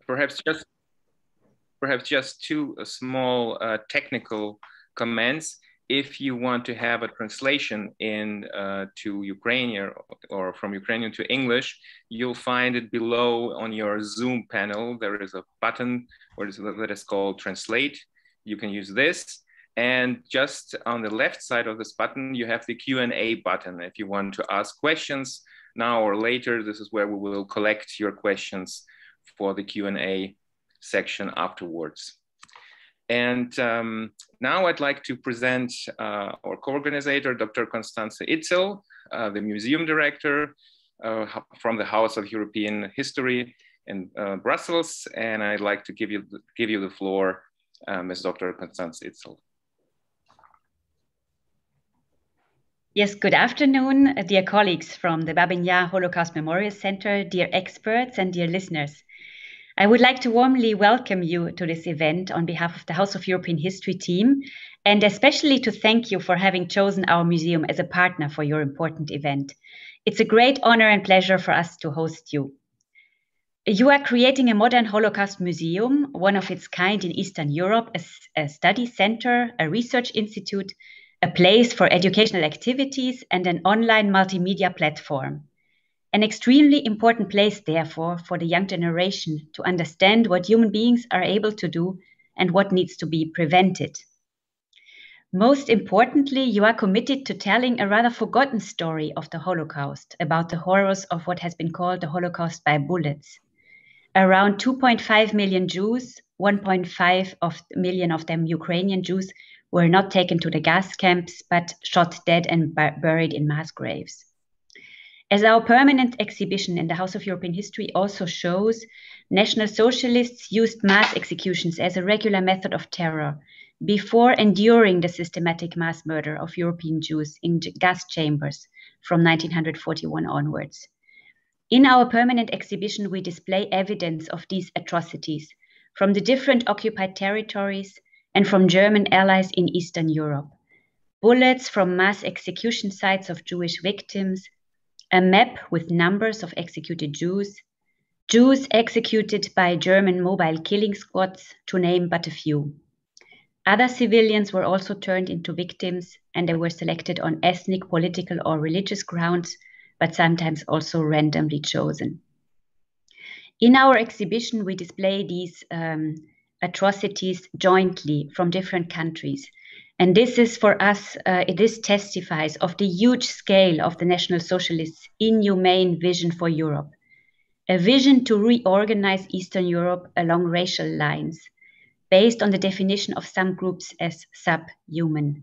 perhaps just two small technical comments. If you want to have a translation to Ukrainian or from Ukrainian to English, you'll find it below on your Zoom panel. There is a button that is called Translate. You can use this. And just on the left side of this button, you have the Q&A button. If you want to ask questions now or later, this is where we will collect your questions for the Q&A section afterwards. And now I'd like to present our co-organizer, Dr. Constanze Ítzel, the museum director from the House of European History in Brussels. And I'd like to give you the floor, Ms. Dr. Constanze Ítzel. Yes, good afternoon, dear colleagues from the Bабin Yaru Holocaust Memorial Center, dear experts and dear listeners. I would like to warmly welcome you to this event on behalf of the House of European History team, and especially to thank you for having chosen our museum as a partner for your important event. It's a great honor and pleasure for us to host you. You are creating a modern Holocaust museum, one of its kind in Eastern Europe, a study center, a research institute, a place for educational activities, and an online multimedia platform. An extremely important place, therefore, for the young generation to understand what human beings are able to do and what needs to be prevented. Most importantly, you are committed to telling a rather forgotten story of the Holocaust, about the horrors of what has been called the Holocaust by bullets. Around 2.5 million Jews, 1.5 million of them Ukrainian Jews, were not taken to the gas camps, but shot dead and buried in mass graves. As our permanent exhibition in the House of European History also shows, National Socialists used mass executions as a regular method of terror before and during the systematic mass murder of European Jews in gas chambers from 1941 onwards. In our permanent exhibition, we display evidence of these atrocities from the different occupied territories and from German allies in Eastern Europe. Bullets from mass execution sites of Jewish victims, a map with numbers of executed Jews, Jews executed by German mobile killing squads, to name but a few. Other civilians were also turned into victims, and they were selected on ethnic, political, or religious grounds, but sometimes also randomly chosen. In our exhibition, we display these atrocities jointly from different countries. And this is for us, this testifies of the huge scale of the National Socialists' inhumane vision for Europe, a vision to reorganize Eastern Europe along racial lines, based on the definition of some groups as subhuman.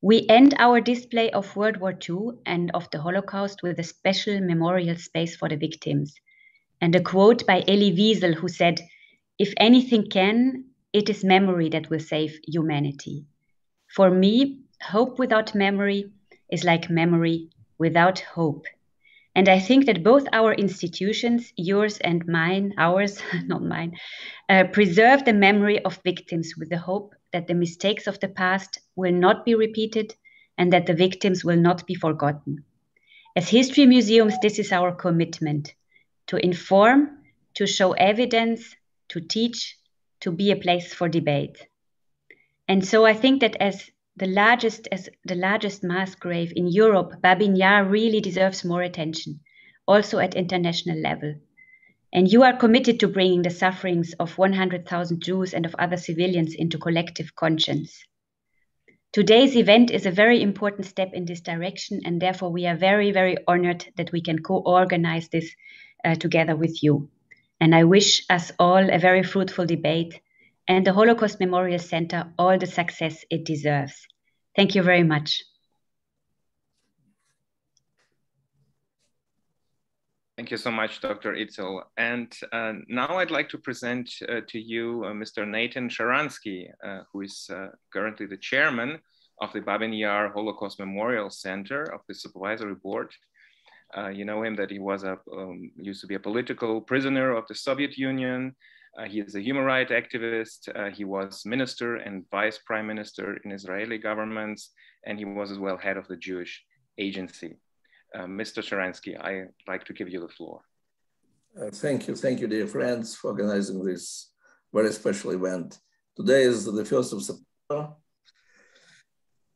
We end our display of World War II and of the Holocaust with a special memorial space for the victims, and a quote by Elie Wiesel, who said, "If anything can, it is memory that will save humanity. For me, hope without memory is like memory without hope." And I think that both our institutions, yours and mine, ours, not mine, preserve the memory of victims with the hope that the mistakes of the past will not be repeated and that the victims will not be forgotten. As history museums, this is our commitment: to inform, to show evidence, to teach, to be a place for debate. And so I think that as the largest mass grave in Europe, Babin Yar really deserves more attention, also at international level. And you are committed to bringing the sufferings of 100,000 Jews and of other civilians into collective conscience. Today's event is a very important step in this direction, and therefore we are very, very honored that we can co-organize this together with you. And I wish us all a very fruitful debate and the Holocaust Memorial Center all the success it deserves. Thank you very much. Thank you so much, Dr. Ítzel. And now I'd like to present to you Mr. Natana Щаранський, who is currently the chairman of the Babin Yar Holocaust Memorial Center of the Supervisory Board. You know him that he was used to be a political prisoner of the Soviet Union. He is a human rights activist. He was minister and vice prime minister in Israeli governments, and he was as well head of the Jewish Agency. Mr. Щаранський, I'd like to give you the floor. Thank you, dear friends, for organizing this very special event. Today is the 1st of September,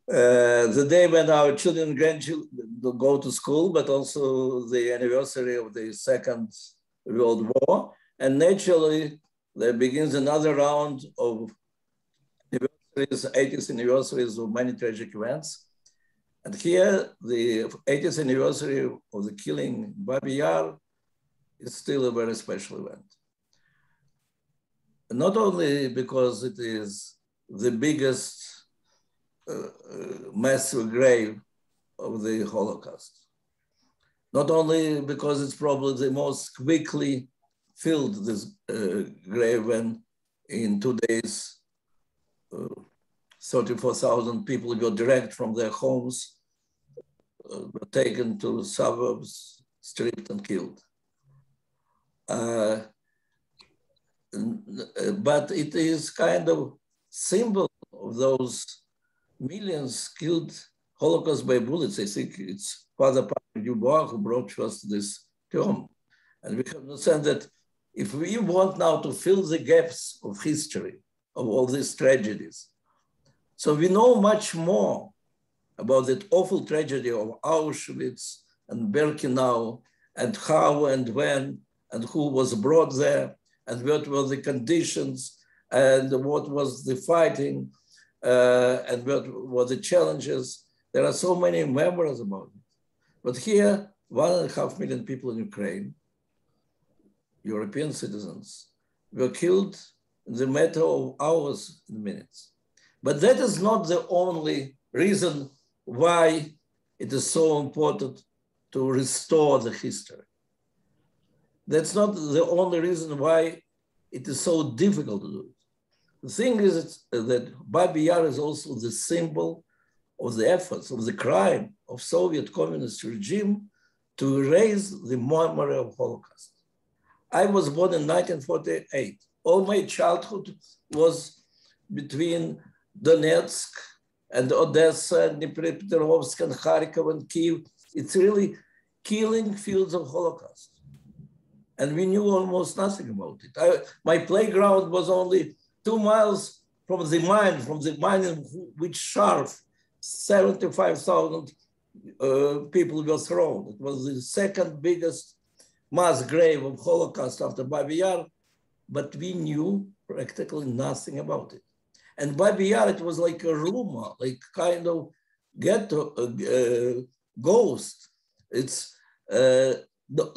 the day when our children and grandchildren go to school, but also the anniversary of the Second World War. And naturally, there begins another round of anniversaries, 80th anniversaries of many tragic events. And here, the 80th anniversary of the killing Babin Yar is still a very special event. Not only because it is the biggest massive grave of the Holocaust, not only because it's probably the most quickly filled, this grave, when in 2 days, 34,000 people got direct from their homes, were taken to suburbs, stripped and killed. But it is kind of symbol of those millions killed Holocaust by bullets. I think it's Father Patrika Debua who brought to us this term. And we have to understand that if we want now to fill the gaps of history, of all these tragedies, so we know much more about that awful tragedy of Auschwitz and Birkenau, and how and when and who was brought there, and what were the conditions, and what was the fighting, and what were the challenges. There are so many memories about it. But here, 1.5 million people in Ukraine, European citizens, were killed in the matter of hours and minutes. But that is not the only reason why it is so important to restore the history. That's not the only reason why it is so difficult to do it. The thing is that Babin Yar is also the symbol of the efforts, of the crime of Soviet communist regime to erase the memory of Holocaust. I was born in 1948. All my childhood was between Donetsk and Odessa, and Dnipropetrovsk and Kharkov and Kyiv. It's really killing fields of Holocaust. And we knew almost nothing about it. My playground was only 2 miles from the mine in which Sharf 75,000 people were thrown. It was the second biggest mass grave of Holocaust after Babin Yar, but we knew practically nothing about it. And Babin Yar, it was like a rumor, like kind of ghetto, ghost. It's,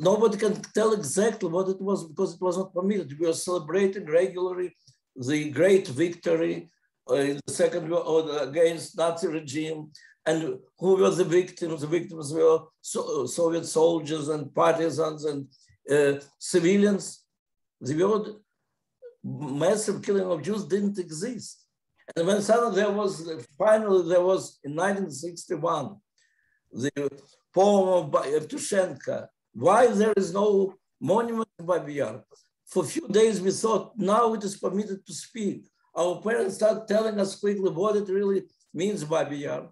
nobody can tell exactly what it was because it was not permitted. We were celebrating regularly the great victory in the Second War against Nazi regime, and who were the victims? The victims were Soviet soldiers and partisans and civilians. The word massive killing of Jews didn't exist. And when suddenly finally there was in 1961, the poem of Evtushenko, why there is no monument in Babin Yar? For a few days we thought, now it is permitted to speak. Our parents started telling us quickly what it really means, Babin Yar.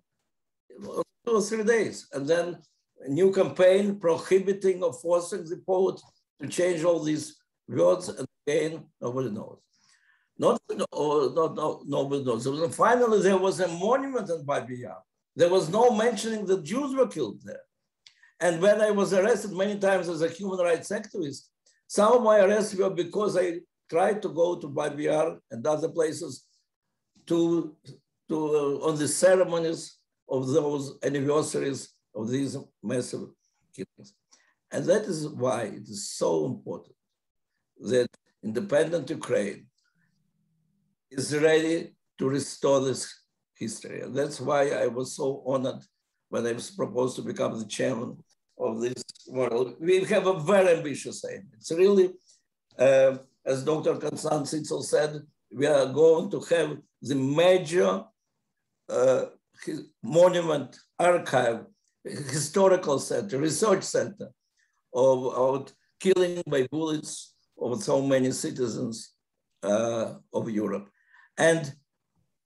2 or 3 days. And then a new campaign prohibiting or forcing the poet to change all these words, and again, nobody knows. Nobody knows. And finally, there was a monument in Babin Yar. There was no mentioning that Jews were killed there. And when I was arrested many times as a human rights activist, some of my arrests were because I tried to go to Babin Yar and other places on the ceremonies of those anniversaries of these massive killings. And that is why it is so important that independent Ukraine is ready to restore this history. And that's why I was so honored when I was proposed to become the chairman of this world. We have a very ambitious aim. It's really, as Dr. Constanze Ítzel said, we are going to have the major monument archive, historical center, research center of killing by bullets of so many citizens of Europe. And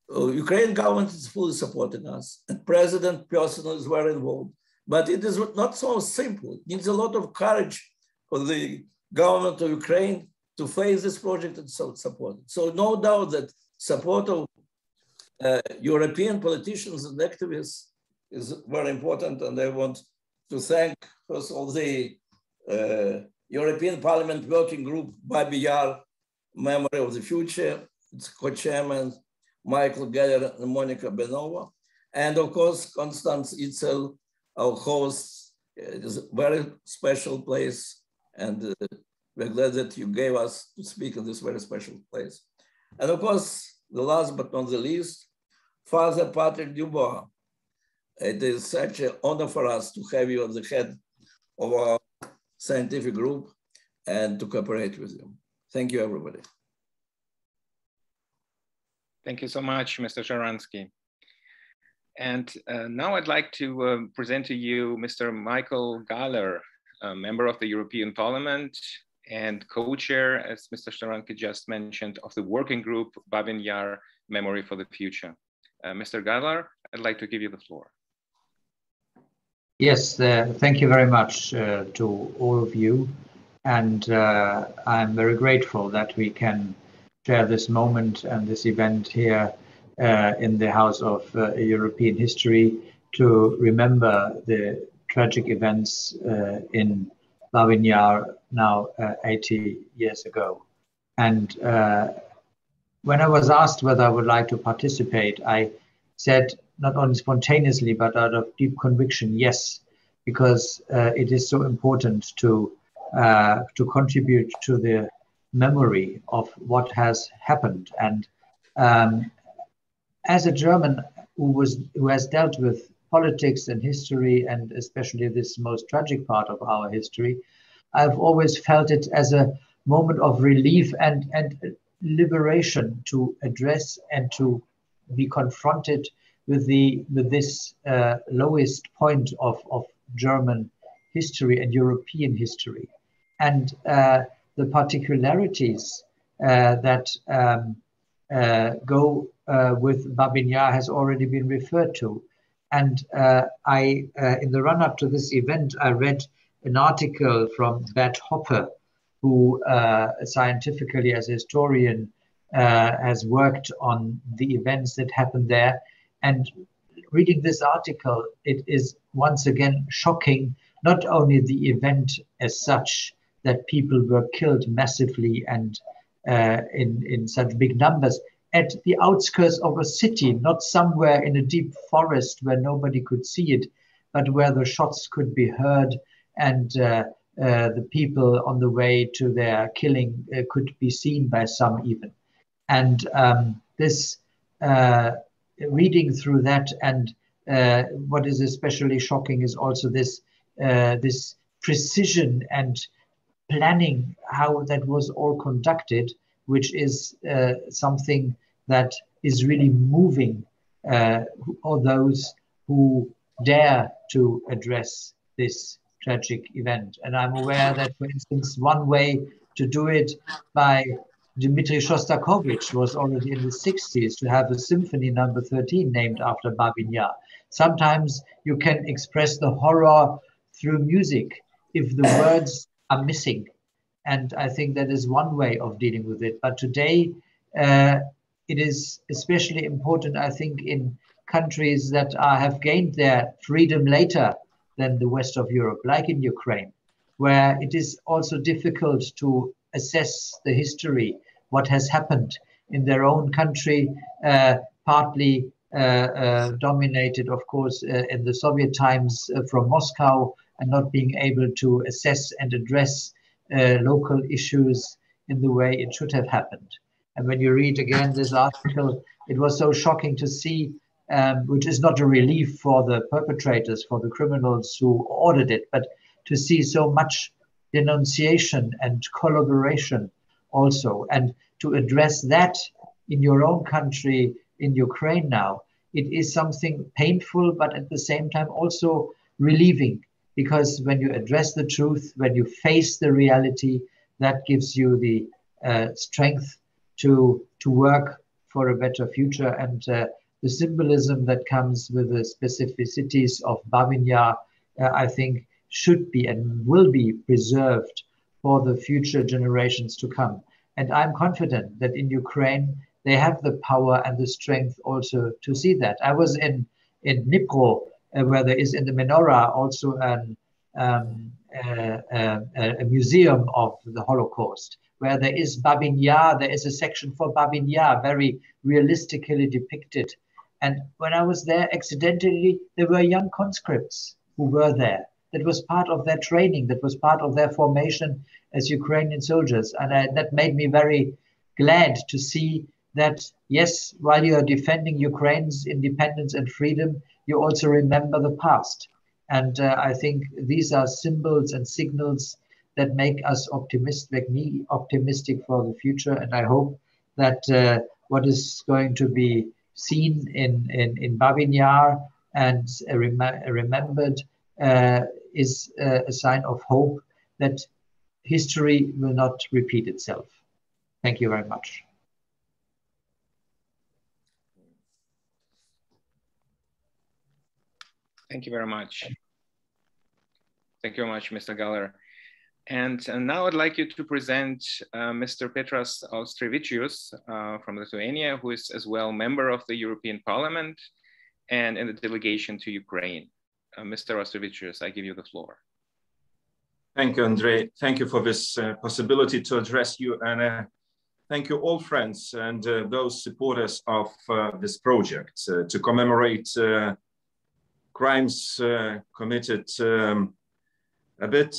Ukrainian government is fully supporting us, and President personally is very involved. But it is not so simple. It needs a lot of courage for the government of Ukraine to face this project and support it. So no doubt that support of European politicians and activists is very important, and I want to thank first of all the European Parliament Working Group Bабин Яр, Memory of the Future, its co-chairman Майкла Галера and Monica Benova, and of course Constanze Ітцель, our host. It is a very special place, and we're glad that you gave us to speak in this very special place. And of course, the last but not the least, Father Patrika Debua. It is such an honor for us to have you at the head of our scientific group and to cooperate with you. Thank you, everybody. Thank you so much, Mr. Щаранський. And now I'd like to present to you Mr. Michael Галера, a member of the European Parliament and co-chair, as Mr. Щаранський just mentioned, of the working group Bабин Яр, Memory for the Future. Mr. Галера, I'd like to give you the floor. Yes, thank you very much to all of you. And I'm very grateful that we can share this moment and this event here in the House of European History to remember the tragic events in Babin Yar now 80 years ago. And when I was asked whether I would like to participate, I said not only spontaneously, but out of deep conviction, yes, because it is so important to contribute to the memory of what has happened. And as a German who has dealt with politics and history, and especially this most tragic part of our history, I've always felt it as a moment of relief and liberation to address and to be confronted with this lowest point of German history and European history. And the particularities that go with Babin Yar has already been referred to. And in the run-up to this event, I read an article from Bert Hoppe, who scientifically as a historian has worked on the events that happened there. And reading this article, it is once again shocking, not only the event as such, that people were killed massively and in such big numbers at the outskirts of a city, not somewhere in a deep forest where nobody could see it, but where the shots could be heard and the people on the way to their killing could be seen by some even. And this reading through that, and what is especially shocking is also this precision and planning how that was all conducted, which is something that is really moving all those who dare to address this tragic event. And I'm aware that, for instance, one way to do it by Dmitri Shostakovich was already in the 60s to have a symphony number 13 named after Babin Yar. Sometimes you can express the horror through music if the words are missing. And I think that is one way of dealing with it. But today, it is especially important, I think, in countries that have gained their freedom later than the west of Europe, like in Ukraine, where it is also difficult to assess the history, what has happened in their own country, partly dominated, of course, in the Soviet times from Moscow, and not being able to assess and address local issues in the way it should have happened. And when you read again this article, it was so shocking to see, which is not a relief for the perpetrators, for the criminals who ordered it, but to see so much denunciation and collaboration also, and to address that in your own country, in Ukraine now, it is something painful, but at the same time also relieving, because when you address the truth, when you face the reality, that gives you the strength to work for a better future. And the symbolism that comes with the specificities of Babin Yar, I think, should be and will be preserved for the future generations to come. And I'm confident that in Ukraine, they have the power and the strength also to see that. I was in Dnipro, where there is in the menorah also a museum of the Holocaust, where there is Babin Yar, there is a section for Babin Yar, very realistically depicted. And when I was there, accidentally, there were young conscripts who were there. That was part of their training, that was part of their formation as Ukrainian soldiers. And that made me very glad to see that, yes, while you are defending Ukraine's independence and freedom, you also remember the past. And I think these are symbols and signals that make us optimistic, make me optimistic for the future. And I hope that what is going to be seen in Babin Yar and remembered is a sign of hope that history will not repeat itself. Thank you very much. Thank you very much. Thank you very much, Mr. Галера. And now I'd like you to present Mr. Petras Austrevicius from Lithuania, who is as well member of the European Parliament and in the delegation to Ukraine. Mr. Austrevicius, I give you the floor. Thank you, Andrei. Thank you for this possibility to address you. And thank you all friends and those supporters of this project to commemorate crimes committed a bit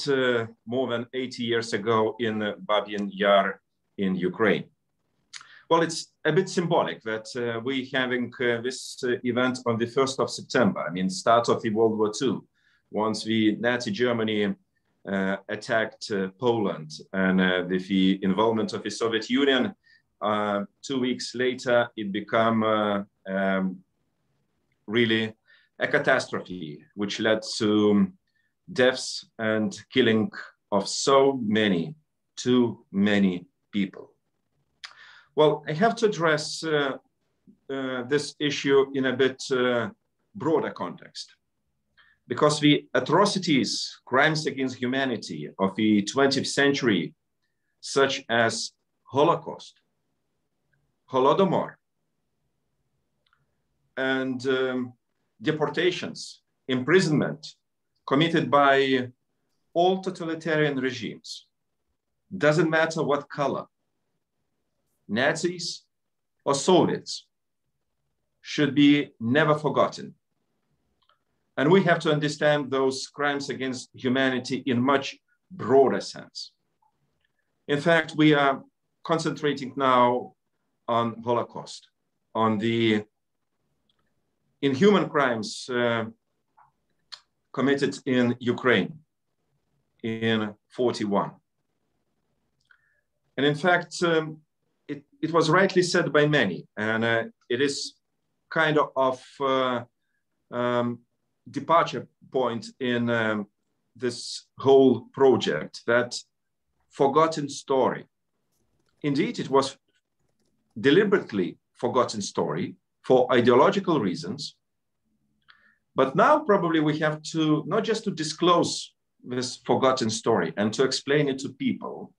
more than 80 years ago in Babin Yar in Ukraine. Well, it's a bit symbolic that we're having this event on the 1st of September, I mean, start of the World War II, once the Nazi Germany attacked Poland and with the involvement of the Soviet Union. 2 weeks later, it became really a catastrophe, which led to deaths and killing of so many, too many people. Well, I have to address this issue in a bit broader context, because the atrocities, crimes against humanity of the 20th century, such as Holocaust, Holodomor, and deportations, imprisonment committed by all totalitarian regimes, doesn't matter what color, Nazis or Soviets, should be never forgotten. And we have to understand those crimes against humanity in much broader sense. In fact, we are concentrating now on Holocaust, on the inhuman crimes committed in Ukraine in 41. And in fact, it was rightly said by many, and it is kind of departure point in this whole project, that forgotten story. Indeed, it was deliberately forgotten story for ideological reasons. But now probably we have to, not just to disclose this forgotten story and to explain it to people,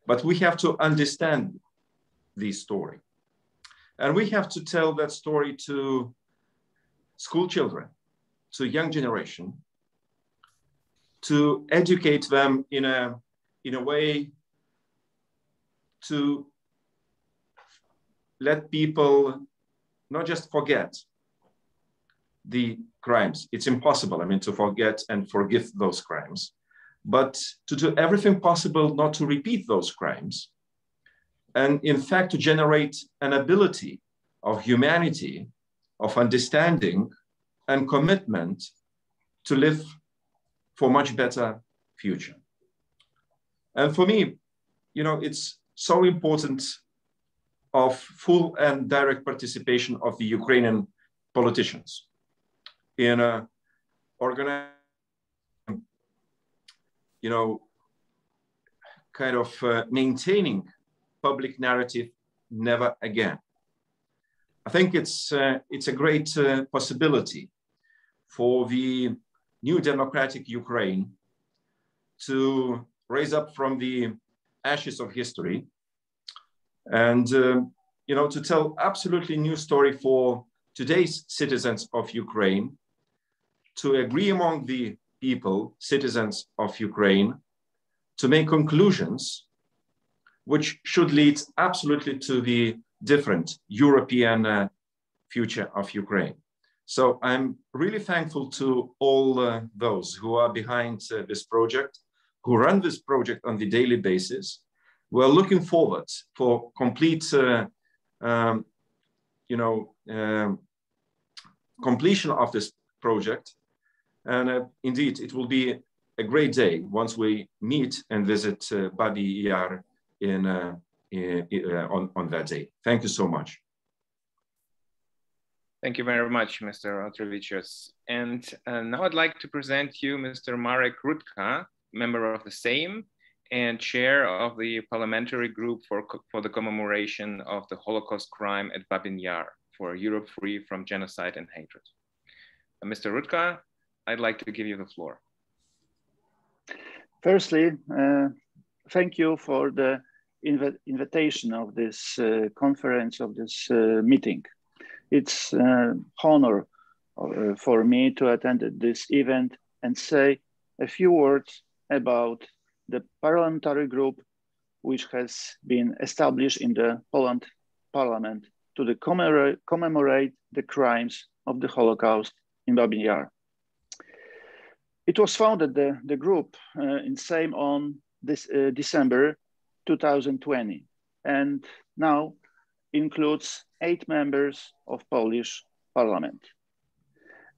but we have to understand this story. And we have to tell that story to school children, to young generation, to educate them in a way to let people not just forget the crimes. It's impossible, I mean, to forget and forgive those crimes, but to do everything possible not to repeat those crimes. And in fact, to generate an ability of humanity, of understanding and commitment to live for a much better future. And for me, you know, it's so important of full and direct participation of the Ukrainian politicians in organizing, you know, kind of maintaining public narrative, never again. I think it's a great possibility for the new democratic Ukraine to raise up from the ashes of history and, to tell absolutely new story for today's citizens of Ukraine, to agree among the people, citizens of Ukraine, to make conclusions which should lead absolutely to the different European future of Ukraine. So I'm really thankful to all those who are behind this project, who run this project on the daily basis. We're looking forward for complete, completion of this project. And indeed, it will be a great day once we meet and visit Bабин Яр on that day. Thank you so much. Thank you very much, Mr. Otrevicius. And now I'd like to present you Mr. Marek Rutka, member of the Sejm and chair of the parliamentary group for the commemoration of the Holocaust crime at Bабин Яр for a Europe free from genocide and hatred. Mr. Rutka, I'd like to give you the floor. Firstly, thank you for the invitation of this conference, of this meeting. It's an honor for me to attend this event and say a few words about the parliamentary group which has been established in the Poland Parliament to commemorate the crimes of the Holocaust in Bабин Яр. It was founded, the group, in Sejm on this December 2020, and now includes 8 members of Polish Parliament.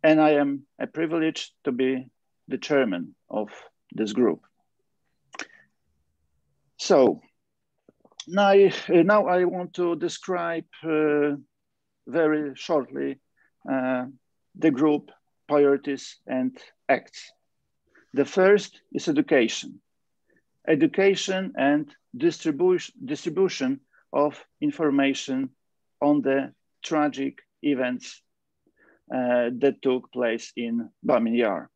And I am privileged to be the chairman of this group. So now I want to describe very shortly the group priorities and acts. The first is education and distribution of information on the tragic events that took place in Bабин Яр.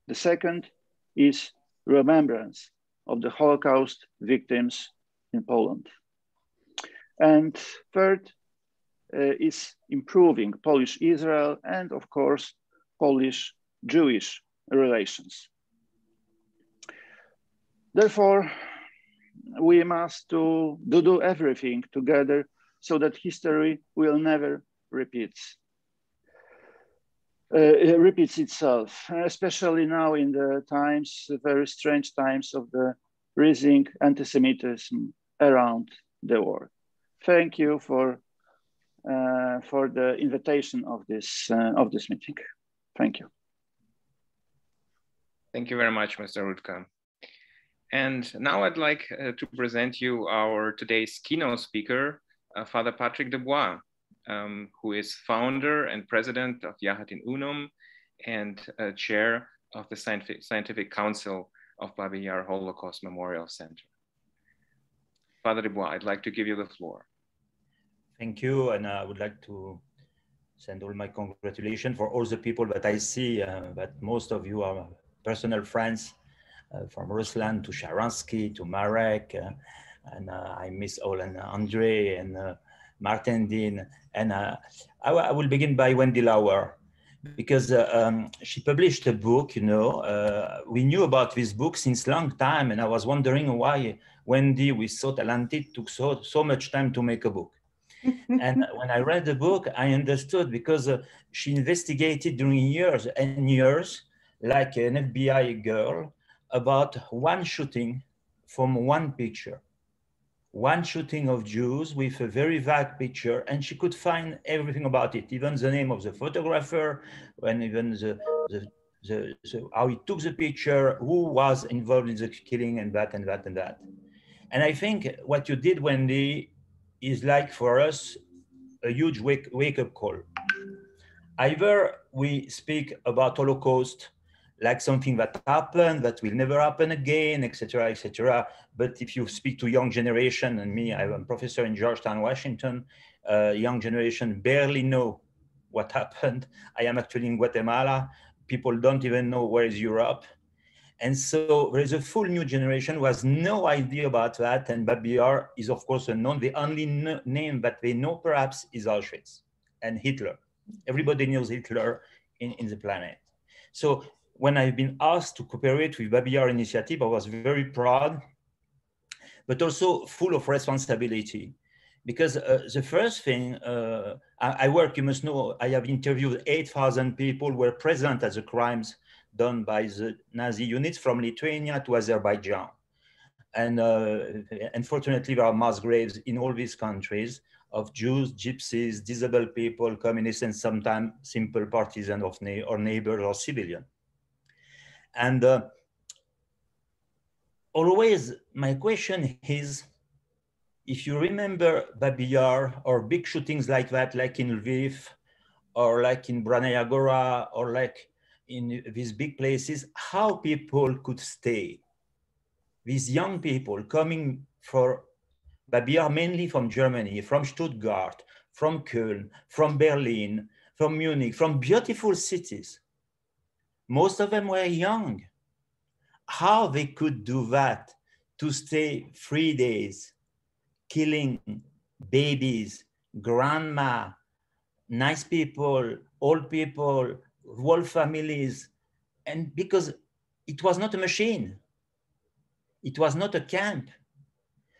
The second is remembrance of the Holocaust victims in Poland. And third is improving Polish-Israel and, of course, Polish-Jewish relations. Therefore, we must do everything together so that history will never repeat itself, especially now in the times, very strange times of the rising anti-Semitism around the world. Thank you for the invitation of this meeting. Thank you. Thank you very much, Mr. Rutka. And now I'd like to present you our today's keynote speaker, Father Patrika Debua, who is founder and president of Yakhad-Ін Унум and chair of the Scientific Council of Bабин Яр Holocaust Memorial Center. Father Debua, I'd like to give you the floor. Thank you, and I would like to send all my congratulations for all the people that I see, that most of you are personal friends, from Ruslan to Sharansky to Marek, and I miss all, and Andre and Martin Dean. And I will begin by Wendy Lauer, because she published a book, we knew about this book since long time, and I was wondering why Wendy, who is so talented, took so much time to make a book. And when I read the book, I understood, because she investigated during years and years, like an FBI girl, about one shooting from one picture. One shooting of Jews with a very vague picture, and she could find everything about it, even the name of the photographer, and even how he took the picture, who was involved in the killing, and that, and that, and that. And I think what you did, Wendy, is like for us a huge wake-up call. Either we speak about Holocaust like something that happened, that will never happen again, etc., etc. But if you speak to young generation, and me, I'm a professor in Georgetown, Washington, young generation barely know what happened. I am actually in Guatemala. People don't even know where is Europe. And so there is a full new generation who has no idea about that. And Bab Yar is, of course, unknown. The only name that they know, perhaps, is Auschwitz and Hitler. Everybody knows Hitler in the planet. So when I've been asked to cooperate with Bab Yar initiative, I was very proud, but also full of responsibility. Because the first thing, I work, you must know, I have interviewed 8,000 people who were present at the crimes done by the Nazi units from Lithuania to Azerbaijan. And unfortunately, there are mass graves in all these countries of Jews, gypsies, disabled people, communists, and sometimes simple partisans of or neighbors or civilians. And always my question is, if you remember Bab Yar or big shootings like that, like in Lviv, or like in Brana Agora, or like in these big places, how people could stay. These young people coming for Bab Yar, mainly from Germany, from Stuttgart, from Köln, from Berlin, from Munich, from beautiful cities. Most of them were young. How they could do that, to stay 3 days, killing babies, grandma, nice people, old people, whole families, and because it was not a machine. It was not a camp.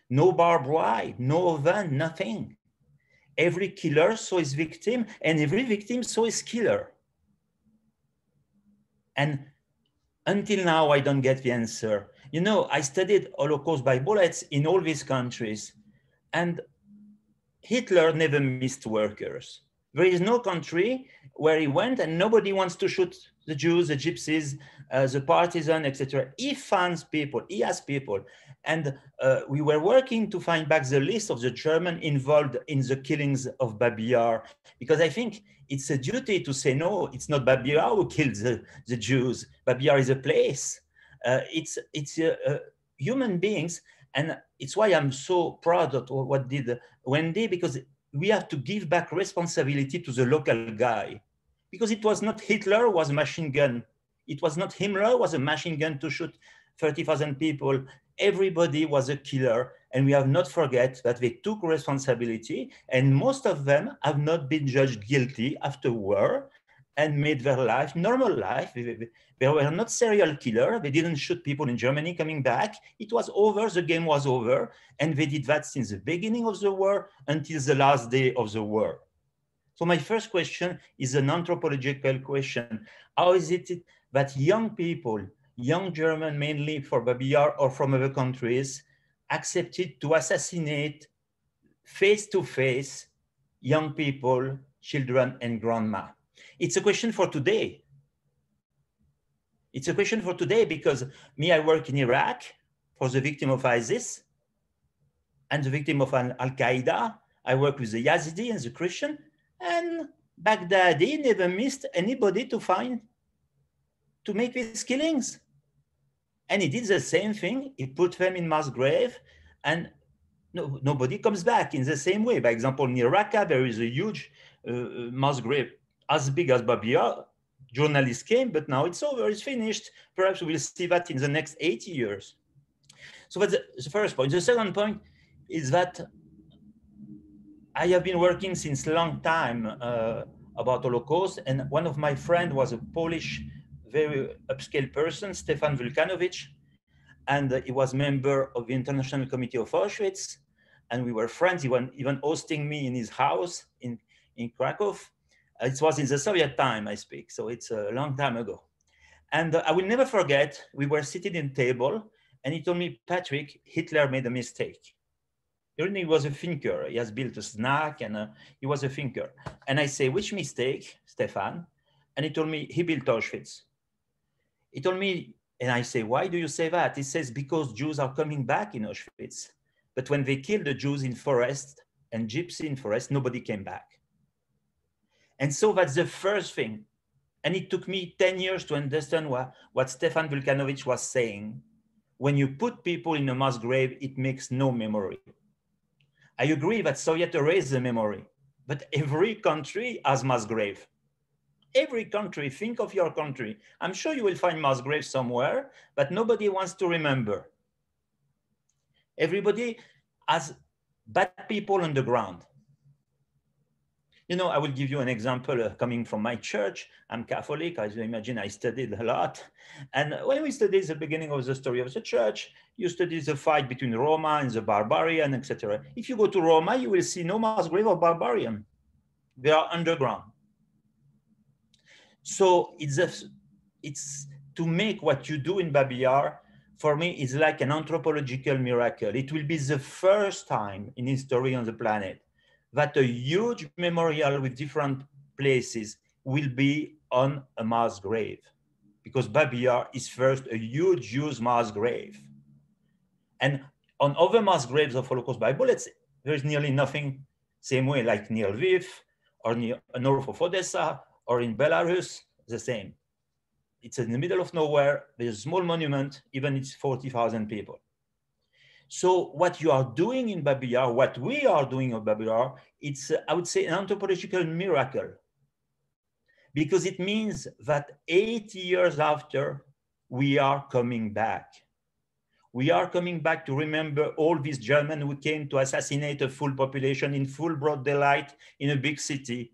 No barbed wire, no oven, nothing. Every killer saw his victim, and every victim saw his killer. And until now, I don't get the answer. You know, I studied Holocaust by bullets in all these countries, and Hitler never missed workers. There is no country where he went and nobody wants to shoot the Jews, the gypsies, the partisan, etc. He finds people, he has people. And we were working to find back the list of the Germans involved in the killings of Bab Yar, because I think it's a duty to say, no, it's not Bab Yar who killed the Jews. Bab Yar is a place. It's human beings. And it's why I'm so proud of what did Wendy, because we have to give back responsibility to the local guy. Because it was not Hitler who was a machine gun. It was not Himmler who was a machine gun to shoot 30,000 people. Everybody was a killer. And we have not forget that they took responsibility, and most of them have not been judged guilty after war and made their life normal life. They were not serial killers. They didn't shoot people in Germany coming back. It was over, the game was over. And they did that since the beginning of the war until the last day of the war. So my first question is an anthropological question. How is it that young people, young German mainly for Bab Yar or from other countries, accepted to assassinate face-to-face young people, children, and grandma? It's a question for today. It's a question for today because me, I work in Iraq for the victim of ISIS and the victim of Al-Qaeda. I work with the Yazidi and the Christian, and Baghdadi never missed anybody to make these killings. And he did the same thing. He put them in mass grave, and nobody comes back in the same way. For example, in Raqqa, there is a huge mass grave as big as Bab Yar. Journalists came, but now it's over, it's finished. Perhaps we'll see that in the next 80 years. So that's the first point. The second point is that I have been working since a long time about Holocaust, and one of my friends was a Polish, very upscale person, Stefan Vulkanowicz, and he was member of the International Committee of Auschwitz, and we were friends. He was even hosting me in his house in Krakow. It was in the Soviet time, I speak, so it's a long time ago. And I will never forget, we were sitting at a table, and he told me, Patrick, Hitler made a mistake. He was a thinker. He has built a snack, and he was a thinker. And I say, which mistake, Stefan? And he told me, he built Auschwitz. He told me, and I say, why do you say that? He says, because Jews are coming back in Auschwitz. But when they killed the Jews in forest and gypsy in forest, nobody came back. And so that's the first thing. And it took me 10 years to understand what Stefan Vulkanowicz was saying. When you put people in a mass grave, it makes no memory. I agree that Soviet erased the memory, but every country has mass grave. every country, think of your country. I'm sure you will find mass graves somewhere, but nobody wants to remember. Everybody has bad people on the ground. You know, I will give you an example coming from my church. I'm Catholic, as you imagine, I studied a lot. And when we study the beginning of the story of the church, you study the fight between Roma and the barbarian, etc. If you go to Roma, you will see no mass grave of barbarian. They are underground. So it's to make what you do in Babin Yar, for me, is like an anthropological miracle. It will be the first time in history on the planet that a huge memorial with different places will be on a mass grave, because Babin Yar is first a huge Jewish mass grave. And on other mass graves of Holocaust Bible, there's nearly nothing, same way like near Lviv or near north of Odessa or in Belarus, the same. It's in the middle of nowhere, there's a small monument, even it's 40,000 people. So what you are doing in Babin Yar, what we are doing in Babin Yar, it's, I would say, an anthropological miracle, because it means that 80 years after, we are coming back. We are coming back to remember all these Germans who came to assassinate a full population in full broad daylight in a big city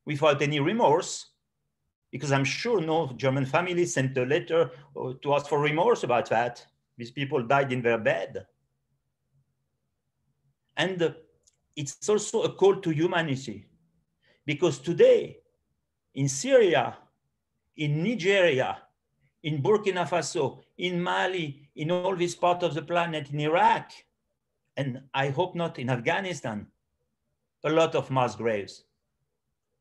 without any remorse, because I'm sure no German family sent a letter to ask for remorse about that. These people died in their bed. And it's also a call to humanity, because today in Syria, in Nigeria, in Burkina Faso, in Mali, in all this part of the planet, in Iraq, and I hope not in Afghanistan, a lot of mass graves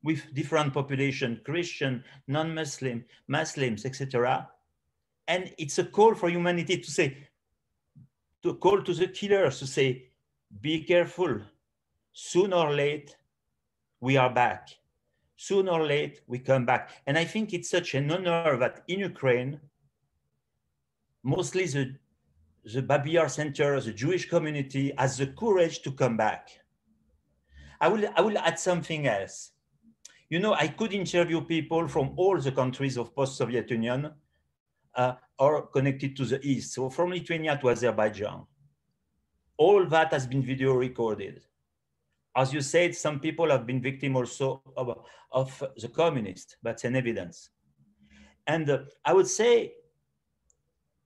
with different population, Christian, non-Muslim, Muslims, etc. And it's a call for humanity to say, to call to the killers to say, be careful. Sooner or late, we are back. Sooner or late, we come back. And I think it's such an honor that in Ukraine, mostly the Babin Yar Center, the Jewish community, has the courage to come back. I will add something else. You know, I could interview people from all the countries of post-Soviet Union or connected to the East. So from Lithuania to Azerbaijan. All that has been video recorded. As you said, some people have been victims also of the communists. That's an evidence. And I would say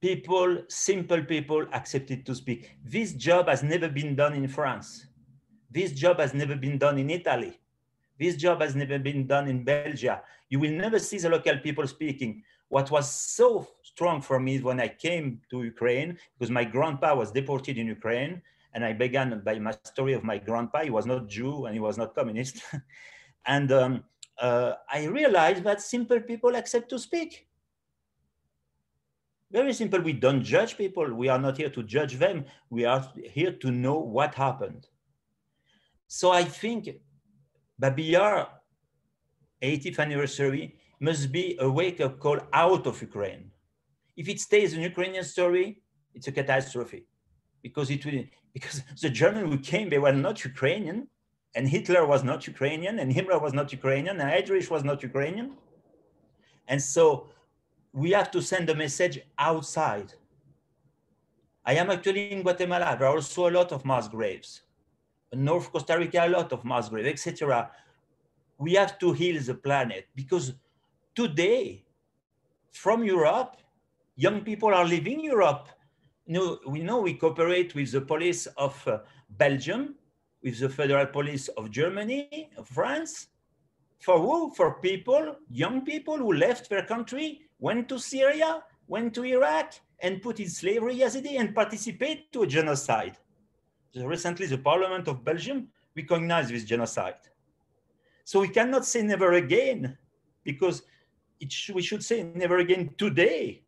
people, simple people, accepted to speak. This job has never been done in France. This job has never been done in Italy. This job has never been done in Belgium. You will never see the local people speaking. What was so strong for me when I came to Ukraine, because my grandpa was deported in Ukraine, and I began by my story of my grandpa. He was not Jew and he was not communist. And I realized that simple people accept to speak. Very simple. We don't judge people. We are not here to judge them. We are here to know what happened. So I think Babin Yar 80th anniversary must be a wake-up call out of Ukraine. If it stays an Ukrainian story, it's a catastrophe, because the Germans who came, they were not Ukrainian, and Hitler was not Ukrainian, and Himmler was not Ukrainian, and Heydrich was not Ukrainian. And so we have to send a message outside. I am actually in Guatemala. There are also a lot of mass graves. In North Costa Rica, a lot of mass graves, etc. We have to heal the planet, because today, from Europe, young people are leaving Europe. We know we cooperate with the police of Belgium, with the federal police of Germany, of France. For who? For people, young people who left their country, went to Syria, went to Iraq, and put in slavery Yazidi and participate to a genocide. Recently, the Parliament of Belgium recognized this genocide. So we cannot say never again, because we should say never again today,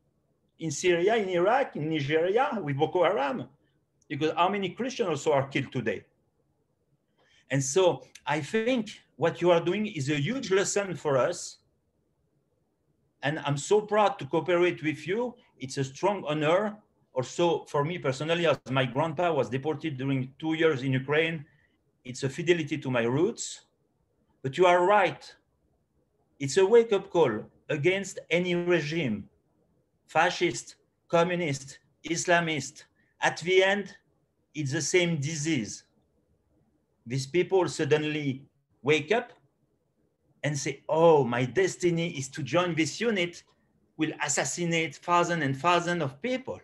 in Syria, in Iraq, in Nigeria, with Boko Haram, because how many Christians also are killed today? And so I think what you are doing is a huge lesson for us. And I'm so proud to cooperate with you. It's a strong honor. Also for me personally, as my grandpa was deported during 2 years in Ukraine, it's a fidelity to my roots. But you are right. It's a wake-up call against any regime, fascist, communist, Islamist. At the end, it's the same disease. These people suddenly wake up and say, oh, my destiny is to join this unit, will assassinate thousands and thousands of people.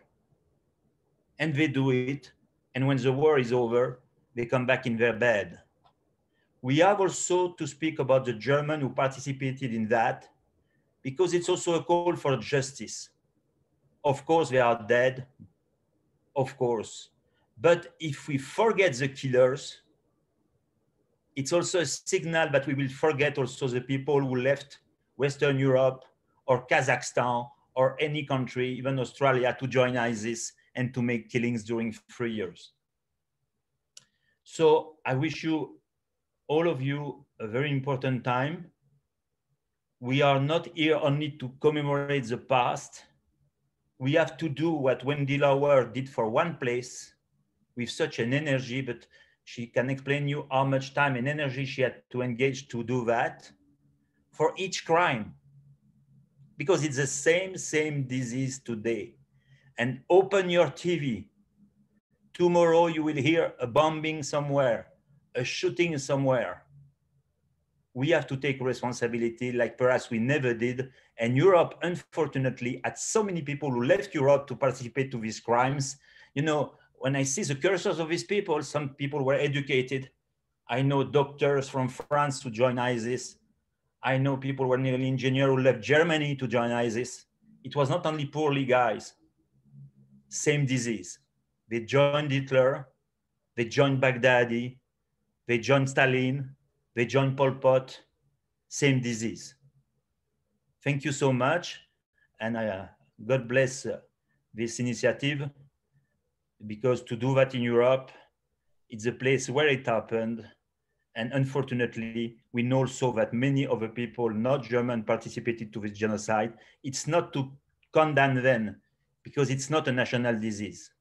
And they do it. And when the war is over, they come back in their bed. We have also to speak about the Germans who participated in that, because it's also a call for justice. Of course, they are dead, of course. But if we forget the killers, it's also a signal that we will forget also the people who left Western Europe or Kazakhstan or any country, even Australia, to join ISIS and to make killings during 3 years. So I wish you, all of you, a very important time. We are not here only to commemorate the past. We have to do what Wendy Lauer did for one place with such an energy, but she can explain you how much time and energy she had to engage to do that for each crime, because it's the same disease today. And open your TV. Tomorrow you will hear a bombing somewhere, a shooting somewhere. We have to take responsibility like perhaps we never did. And Europe, unfortunately, had so many people who left Europe to participate to these crimes. You know, when I see the cursors of these people, some people were educated. I know doctors from France who joined ISIS. I know people who were nearly engineers who left Germany to join ISIS. It was not only poorly guys, same disease. They joined Hitler, they joined Baghdadi, they joined Stalin, they joined Pol Pot, same disease. Thank you so much. And God bless this initiative, because to do that in Europe, it's a place where it happened. And unfortunately, we know also that many other people, not German, participated to this genocide. It's not to condemn them, because it's not a national disease.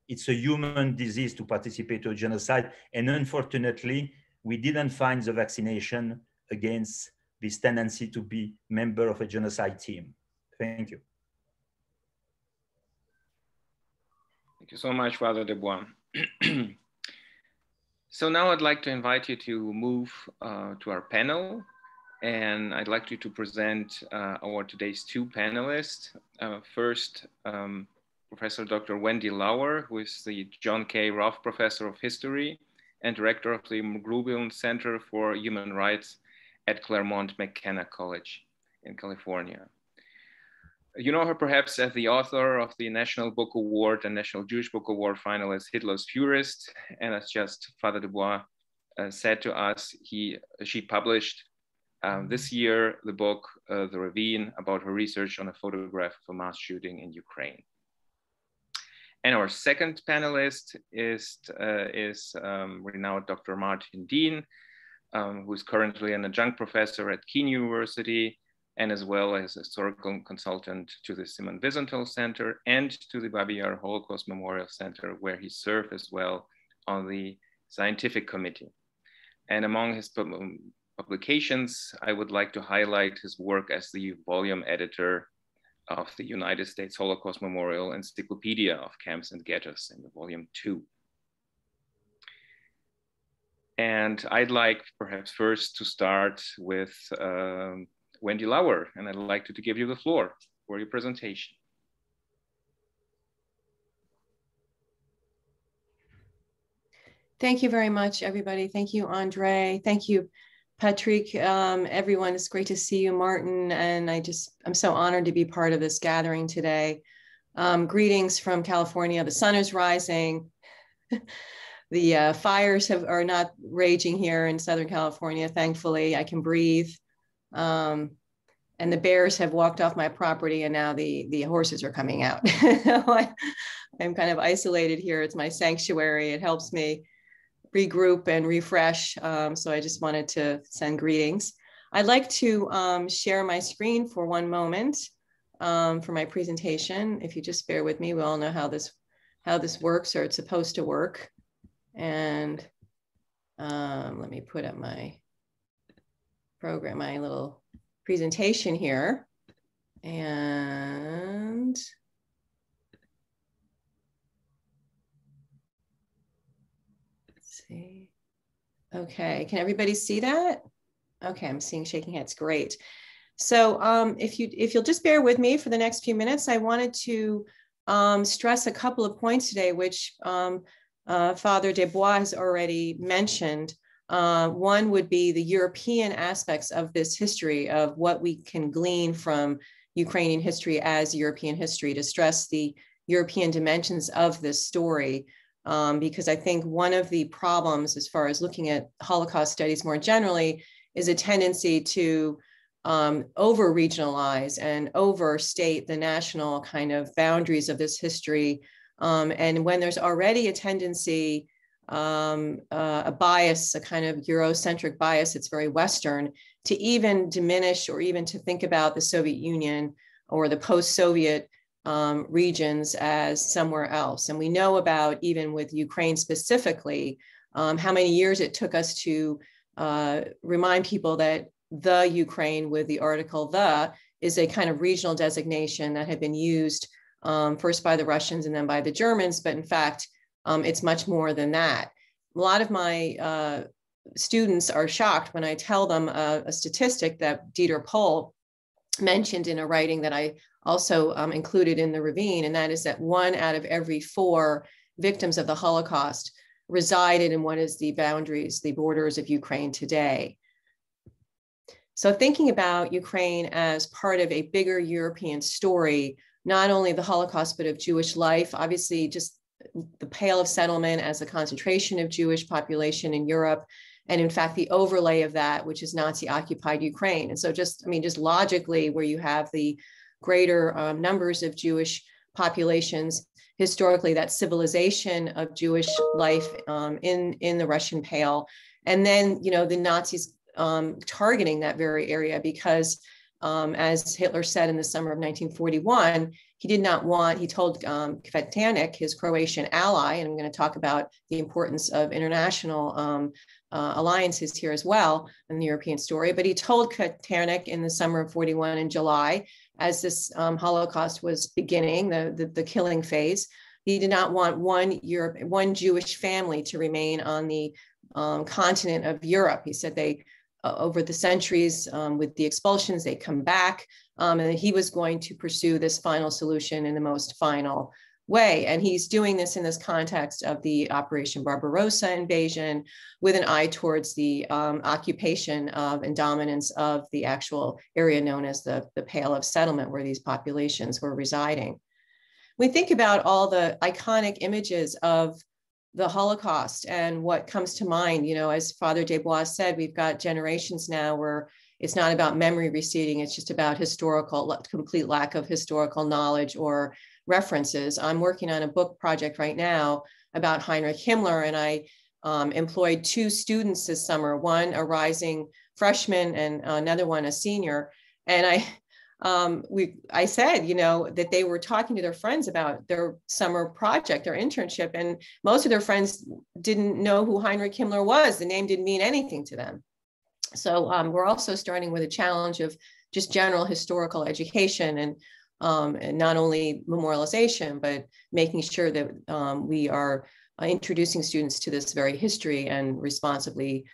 It's a human disease to participate to a genocide. And unfortunately, we didn't find the vaccination against this tendency to be member of a genocide team. Thank you. Thank you so much, Father Debouin. So now I'd like to invite you to move to our panel. And I'd like you to present our today's two panelists. First, Professor Dr. Wendy Lauer, who is the John K. Roth Professor of History and Director of the Rubin Center for Human Rights at Claremont McKenna College in California. You know her perhaps as the author of the National Book Award and National Jewish Book Award finalist, Hitler's Furist. And as just Father Debouin said to us, she published this year the book, The Ravine, about her research on a photograph of a mass shooting in Ukraine. And our second panelist is renowned Dr. Martin Dean, who is currently an adjunct professor at Kean University, and as well as a historical consultant to the Simon Wiesenthal Center and to the Babin Yaru Holocaust Memorial Center, where he served as well on the scientific committee. And among his publications, I would like to highlight his work as the volume editor of the United States Holocaust Memorial Encyclopedia of Camps and Ghettos in the volume 2. And I'd like perhaps first to start with Wendy Lauer, and I'd like to give you the floor for your presentation. Thank you very much, everybody. Thank you, Andre. Thank you, Patrick. Everyone, it's great to see you, Martin. And I'm so honored to be part of this gathering today. Greetings from California. The sun is rising. The fires are not raging here in Southern California. Thankfully, I can breathe. And the bears have walked off my property, and now the horses are coming out. I'm kind of isolated here. It's my sanctuary. It helps me regroup and refresh. So I just wanted to send greetings. I'd like to share my screen for one moment for my presentation. If you just bear with me, we all know how this works, or it's supposed to work. And let me put up my program, my little presentation here. And let's see. Okay, can everybody see that? Okay, I'm seeing shaking heads, great. So if you'll just bear with me for the next few minutes, I wanted to stress a couple of points today, which Father Debua has already mentioned. One would be the European aspects of this history, of what we can glean from Ukrainian history as European history, to stress the European dimensions of this story. Because I think one of the problems as far as looking at Holocaust studies more generally is a tendency to over-regionalize and overstate the national kind of boundaries of this history. And when there's already a tendency, a bias, a kind of Eurocentric bias, it's very Western, to even diminish or even to think about the Soviet Union or the post-Soviet regions as somewhere else. And we know about, even with Ukraine specifically, how many years it took us to remind people that the Ukraine, with the article the, is a kind of regional designation that had been used first by the Russians and then by the Germans, but in fact, it's much more than that. A lot of my students are shocked when I tell them a statistic that Dieter Pohl mentioned in a writing that I also included in the Ravine, and that is that 1 out of every 4 victims of the Holocaust resided in what is the boundaries, the borders of Ukraine today. So thinking about Ukraine as part of a bigger European story, not only the Holocaust, but of Jewish life, obviously just the Pale of Settlement as a concentration of Jewish population in Europe, and in fact, the overlay of that, which is Nazi-occupied Ukraine. And so just logically, where you have the greater numbers of Jewish populations, historically, that civilization of Jewish life in the Russian Pale. And then, the Nazis targeting that very area because, as Hitler said in the summer of 1941, he told Kveternik, his Croatian ally, and I'm going to talk about the importance of international alliances here as well in the European story, but he told Kveternik in the summer of 41 in July, as this Holocaust was beginning, the killing phase, he did not want one Jewish family to remain on the continent of Europe. He said they, over the centuries, with the expulsions, they come back, and he was going to pursue this final solution in the most final way. And he's doing this in this context of the Operation Barbarossa invasion, with an eye towards the occupation of and dominance of the actual area known as the Pale of Settlement, where these populations were residing. We think about all the iconic images of the Holocaust and what comes to mind, as Father Debua said, we've got generations now where it's not about memory receding, it's just about complete lack of historical knowledge or references. I'm working on a book project right now about Heinrich Himmler, and I employed 2 students this summer, one a rising freshman and another one a senior. And I said, that they were talking to their friends about their summer project, their internship, and most of their friends didn't know who Heinrich Himmler was. The name didn't mean anything to them. So we're also starting with a challenge of just general historical education and not only memorialization, but making sure that we are introducing students to this very history and responsibly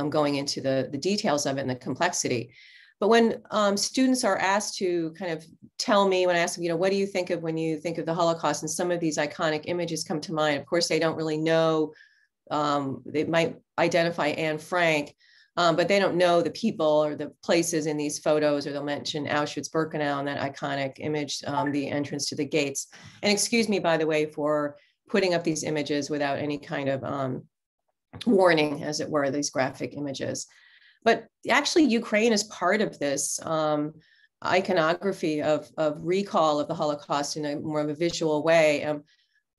going into the details of it and the complexity. But when students are asked to kind of tell me, when I ask them, what do you think of when you think of the Holocaust, and some of these iconic images come to mind, of course, they don't really know, they might identify Anne Frank, but they don't know the people or the places in these photos, or they'll mention Auschwitz-Birkenau and that iconic image, the entrance to the gates. And excuse me, by the way, for putting up these images without any kind of warning, as it were, these graphic images. But actually, Ukraine is part of this iconography of recall of the Holocaust in a more of a visual way.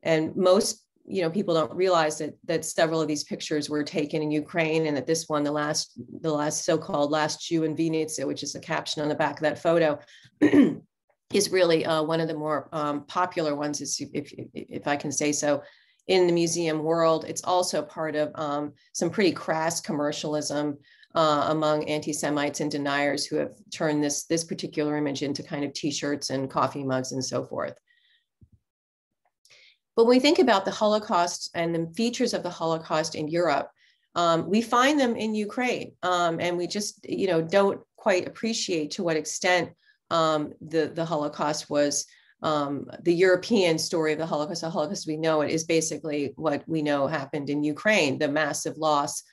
And most people don't realize that several of these pictures were taken in Ukraine, and that this one, the last so-called last Jew in Vinnytsia, which is the caption on the back of that photo, is really one of the more popular ones, if I can say so, in the museum world. It's also part of some pretty crass commercialism among anti-Semites and deniers who have turned this particular image into kind of t-shirts and coffee mugs and so forth. But when we think about the Holocaust and the features of the Holocaust in Europe, we find them in Ukraine, and we just, don't quite appreciate to what extent the Holocaust was the European story of the Holocaust. The Holocaust, we know it, is basically what we know happened in Ukraine, the massive loss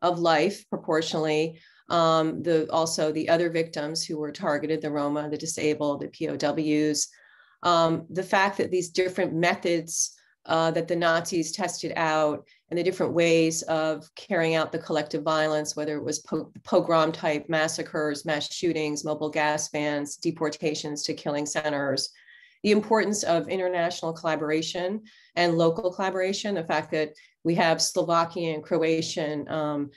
of life proportionally. Also the other victims who were targeted, the Roma, the disabled, the POWs, the fact that these different methods that the Nazis tested out and the different ways of carrying out the collective violence, whether it was pogrom type massacres, mass shootings, mobile gas vans, deportations to killing centers, the importance of international collaboration and local collaboration, the fact that we have Slovakian, Croatian,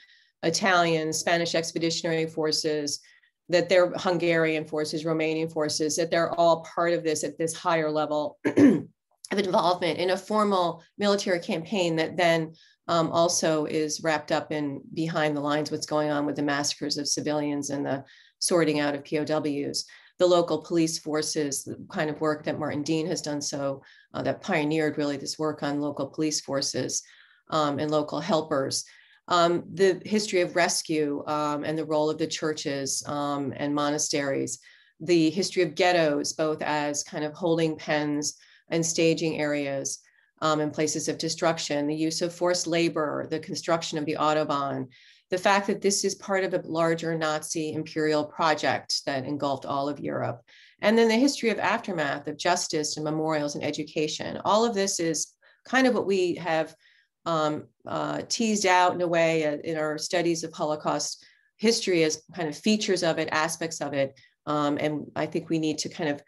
Italian, Spanish expeditionary forces, that they're Hungarian forces, Romanian forces, that they're all part of this at this higher level of involvement in a formal military campaign that then also is wrapped up in behind the lines what's going on with the massacres of civilians and the sorting out of POWs. The local police forces, the kind of work that Martin Dean has done that pioneered really this work on local police forces and local helpers. The history of rescue and the role of the churches and monasteries, the history of ghettos, both as kind of holding pens and staging areas and places of destruction, the use of forced labor, the construction of the Autobahn, the fact that this is part of a larger Nazi imperial project that engulfed all of Europe. And then the history of aftermath, of justice and memorials and education. All of this is kind of what we have teased out in a way in our studies of Holocaust history as kind of features of it, aspects of it. And I think we need to kind of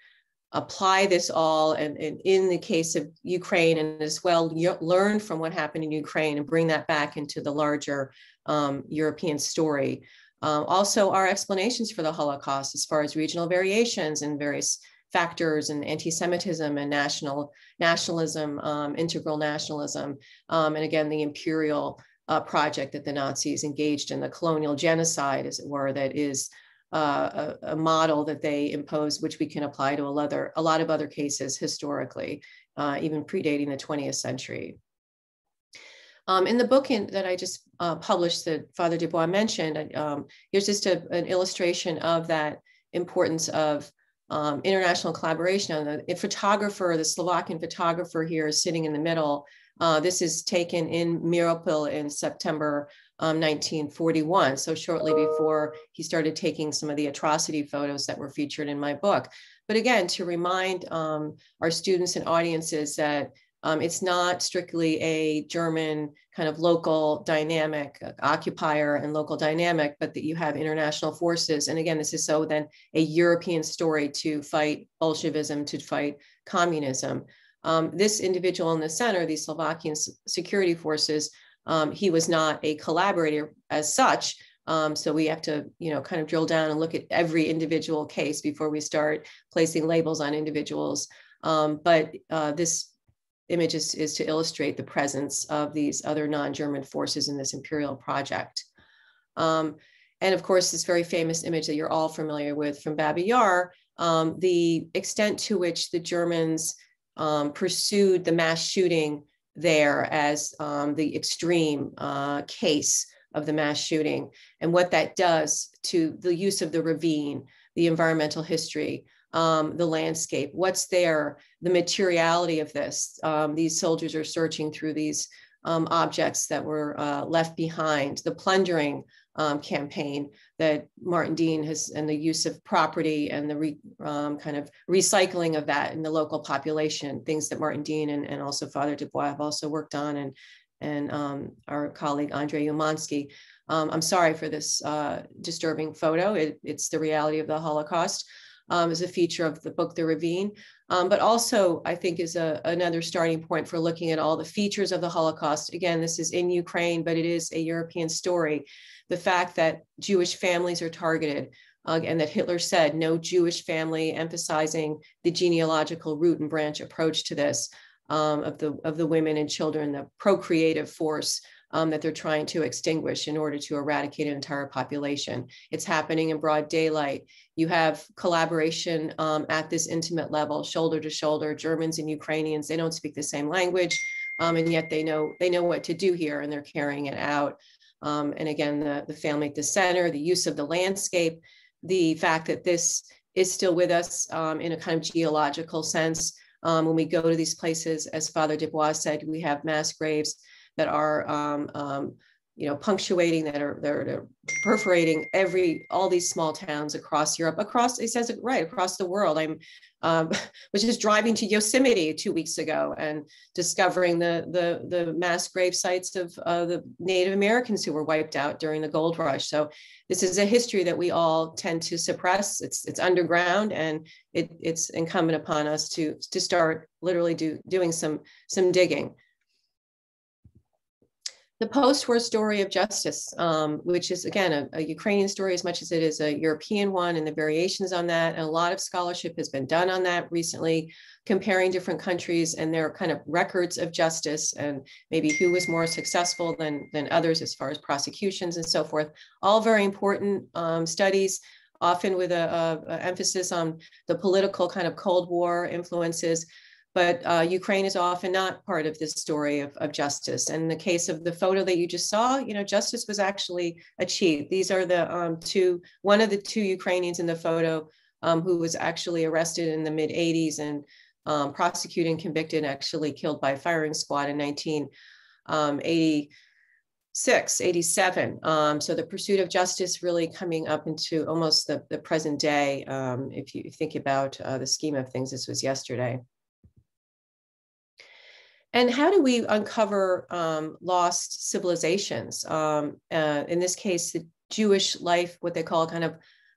apply this all, and in the case of Ukraine, and as well learn from what happened in Ukraine and bring that back into the larger European story. Also, our explanations for the Holocaust as far as regional variations and various factors and anti-Semitism and nationalism, integral nationalism, and again, the imperial project that the Nazis engaged in, the colonial genocide, as it were, that is a model that they imposed, which we can apply to a lot of other cases historically, even predating the 20th century. In the book that I just published that Father Debua mentioned, here's just an illustration of that importance of international collaboration. The photographer, the Slovakian photographer here is sitting in the middle. This is taken in Miropol in September 1941, so shortly before he started taking some of the atrocity photos that were featured in my book. But again, to remind our students and audiences that it's not strictly a German kind of local dynamic, occupier and local dynamic, but that you have international forces. And again, this is so then a European story to fight Bolshevism, to fight communism. This individual in the center, the Slovakian security forces, he was not a collaborator as such. So we have to, kind of drill down and look at every individual case before we start placing labels on individuals. But this image is to illustrate the presence of these other non-German forces in this imperial project. And of course, this very famous image that you're all familiar with from Baba Yar, the extent to which the Germans pursued the mass shooting there as the extreme case of the mass shooting, and what that does to the use of the ravine, the environmental history, the landscape, what's there, the materiality of this. These soldiers are searching through these objects that were left behind, the plundering campaign that Martin Dean has, and the use of property and the kind of recycling of that in the local population, things that Martin Dean and also Father Debua have also worked on, and our colleague Andrei Umansky. I'm sorry for this disturbing photo. It's the reality of the Holocaust. Is a feature of the book, The Ravine, but also I think is another starting point for looking at all the features of the Holocaust. Again, this is in Ukraine, but it is a European story. The fact that Jewish families are targeted, and that Hitler said no Jewish family, emphasizing the genealogical root and branch approach to this. of the women and children, the procreative force that they're trying to extinguish in order to eradicate an entire population. It's happening in broad daylight. You have collaboration at this intimate level, shoulder to shoulder. Germans and Ukrainians, they don't speak the same language, and yet they know what to do here, and they're carrying it out. And again, the family at the center, the use of the landscape, the fact that this is still with us in a kind of geological sense. When we go to these places, as Father Debua said, we have mass graves that are, punctuating, that are perforating all these small towns across Europe, he says it right, across the world. I was just driving to Yosemite 2 weeks ago and discovering the mass grave sites of the Native Americans who were wiped out during the gold rush. So this is a history that we all tend to suppress. It's underground, and it's incumbent upon us to start literally doing some digging. The post-war story of justice, which is, again, a Ukrainian story as much as it is a European one, and the variations on that. And a lot of scholarship has been done on that recently, comparing different countries and their kind of records of justice, and maybe who was more successful than others as far as prosecutions and so forth. All very important studies, often with a emphasis on the political kind of Cold War influences. But Ukraine is often not part of this story of justice. And in the case of the photo that you just saw, justice was actually achieved. These are one of the two Ukrainians in the photo who was actually arrested in the mid-'80s and prosecuted and convicted, actually killed by a firing squad in 1986, 87. So the pursuit of justice really coming up into almost the present day. If you think about the scheme of things, this was yesterday. And how do we uncover lost civilizations? In this case, the Jewish life, what they call kind of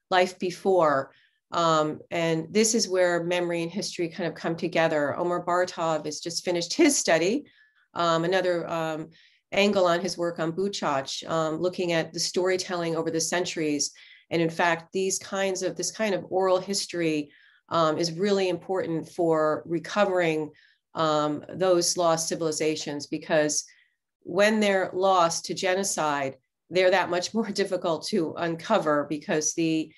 life before. And this is where memory and history kind of come together. Omar Bartov has just finished his study, another angle on his work on Buchach, looking at the storytelling over the centuries. And in fact, this kind of oral history is really important for recovering those lost civilizations, because when they're lost to genocide, they're that much more difficult to uncover, because let's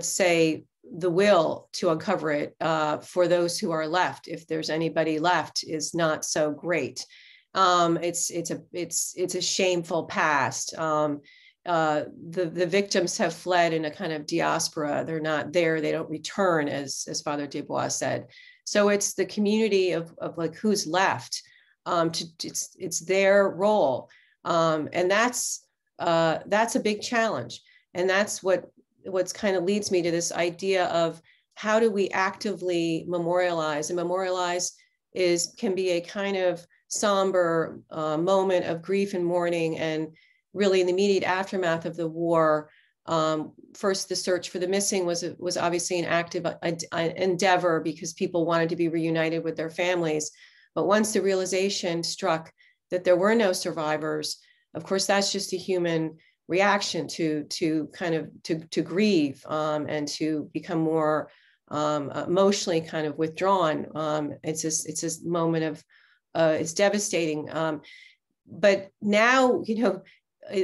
say the will to uncover it for those who are left, if there's anybody left, is not so great. It's a shameful past. The victims have fled in a kind of diaspora. They're not there. They don't return, as Father Debua said. So it's the community of like who's left. It's their role, and that's a big challenge. And that's what's kind of leads me to this idea of how do we actively memorialize? And memorialize can be a kind of somber moment of grief and mourning, and really in the immediate aftermath of the war. First, the search for the missing was obviously an active endeavor, because people wanted to be reunited with their families. But once the realization struck that there were no survivors, of course, that's just a human reaction to grieve and to become more emotionally kind of withdrawn. It's this moment of it's devastating. But now,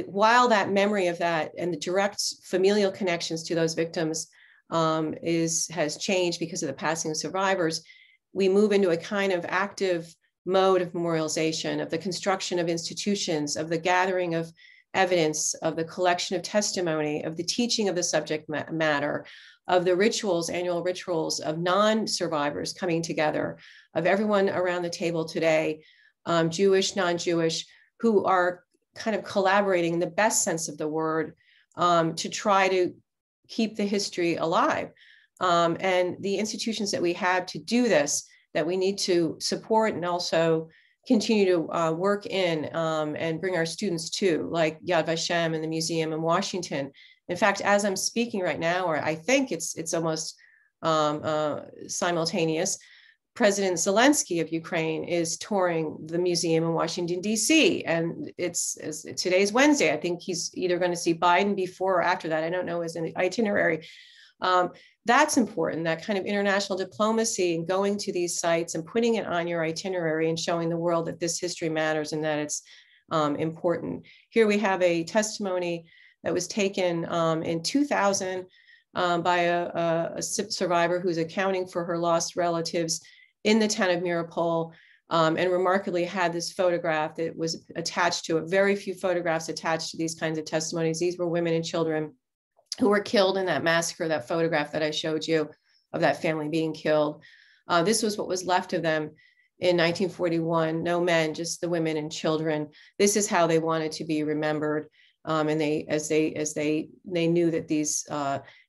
while that memory of that and the direct familial connections to those victims has changed because of the passing of survivors, we move into a kind of active mode of memorialization, of the construction of institutions, of the gathering of evidence, of the collection of testimony, of the teaching of the subject matter, of the rituals, annual rituals of non-survivors coming together, of everyone around the table today, Jewish, non-Jewish, who are kind of collaborating in the best sense of the word to try to keep the history alive. And the institutions that we have to do this, that we need to support and also continue to work in and bring our students to, like Yad Vashem and the museum in Washington. In fact, as I'm speaking right now, or I think it's almost simultaneous, President Zelensky of Ukraine is touring the museum in Washington, D.C. And today's Wednesday. I think he's either going to see Biden before or after that. I don't know his itinerary. That's important, that kind of international diplomacy and going to these sites and putting it on your itinerary and showing the world that this history matters and that it's important. Here we have a testimony that was taken in 2000 by a survivor who's accounting for her lost relatives in the town of Mirapol, and remarkably had this photograph that was attached to it. Very few photographs attached to these kinds of testimonies. These were women and children who were killed in that massacre, that photograph that I showed you of that family being killed. This was what was left of them in 1941. No men, just the women and children. This is how they wanted to be remembered. And they knew that these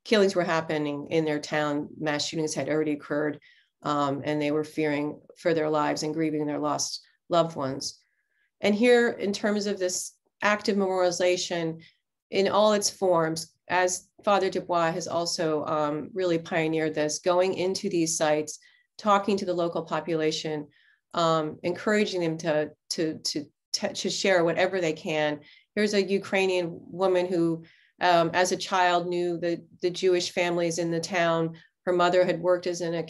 killings were happening in their town, mass shootings had already occurred, and they were fearing for their lives and grieving their lost loved ones. And here, in terms of this active memorialization in all its forms, as Father Debua has also really pioneered this, going into these sites, talking to the local population, encouraging them to share whatever they can. Here's a Ukrainian woman who, as a child, knew the Jewish families in the town. Her mother had worked as an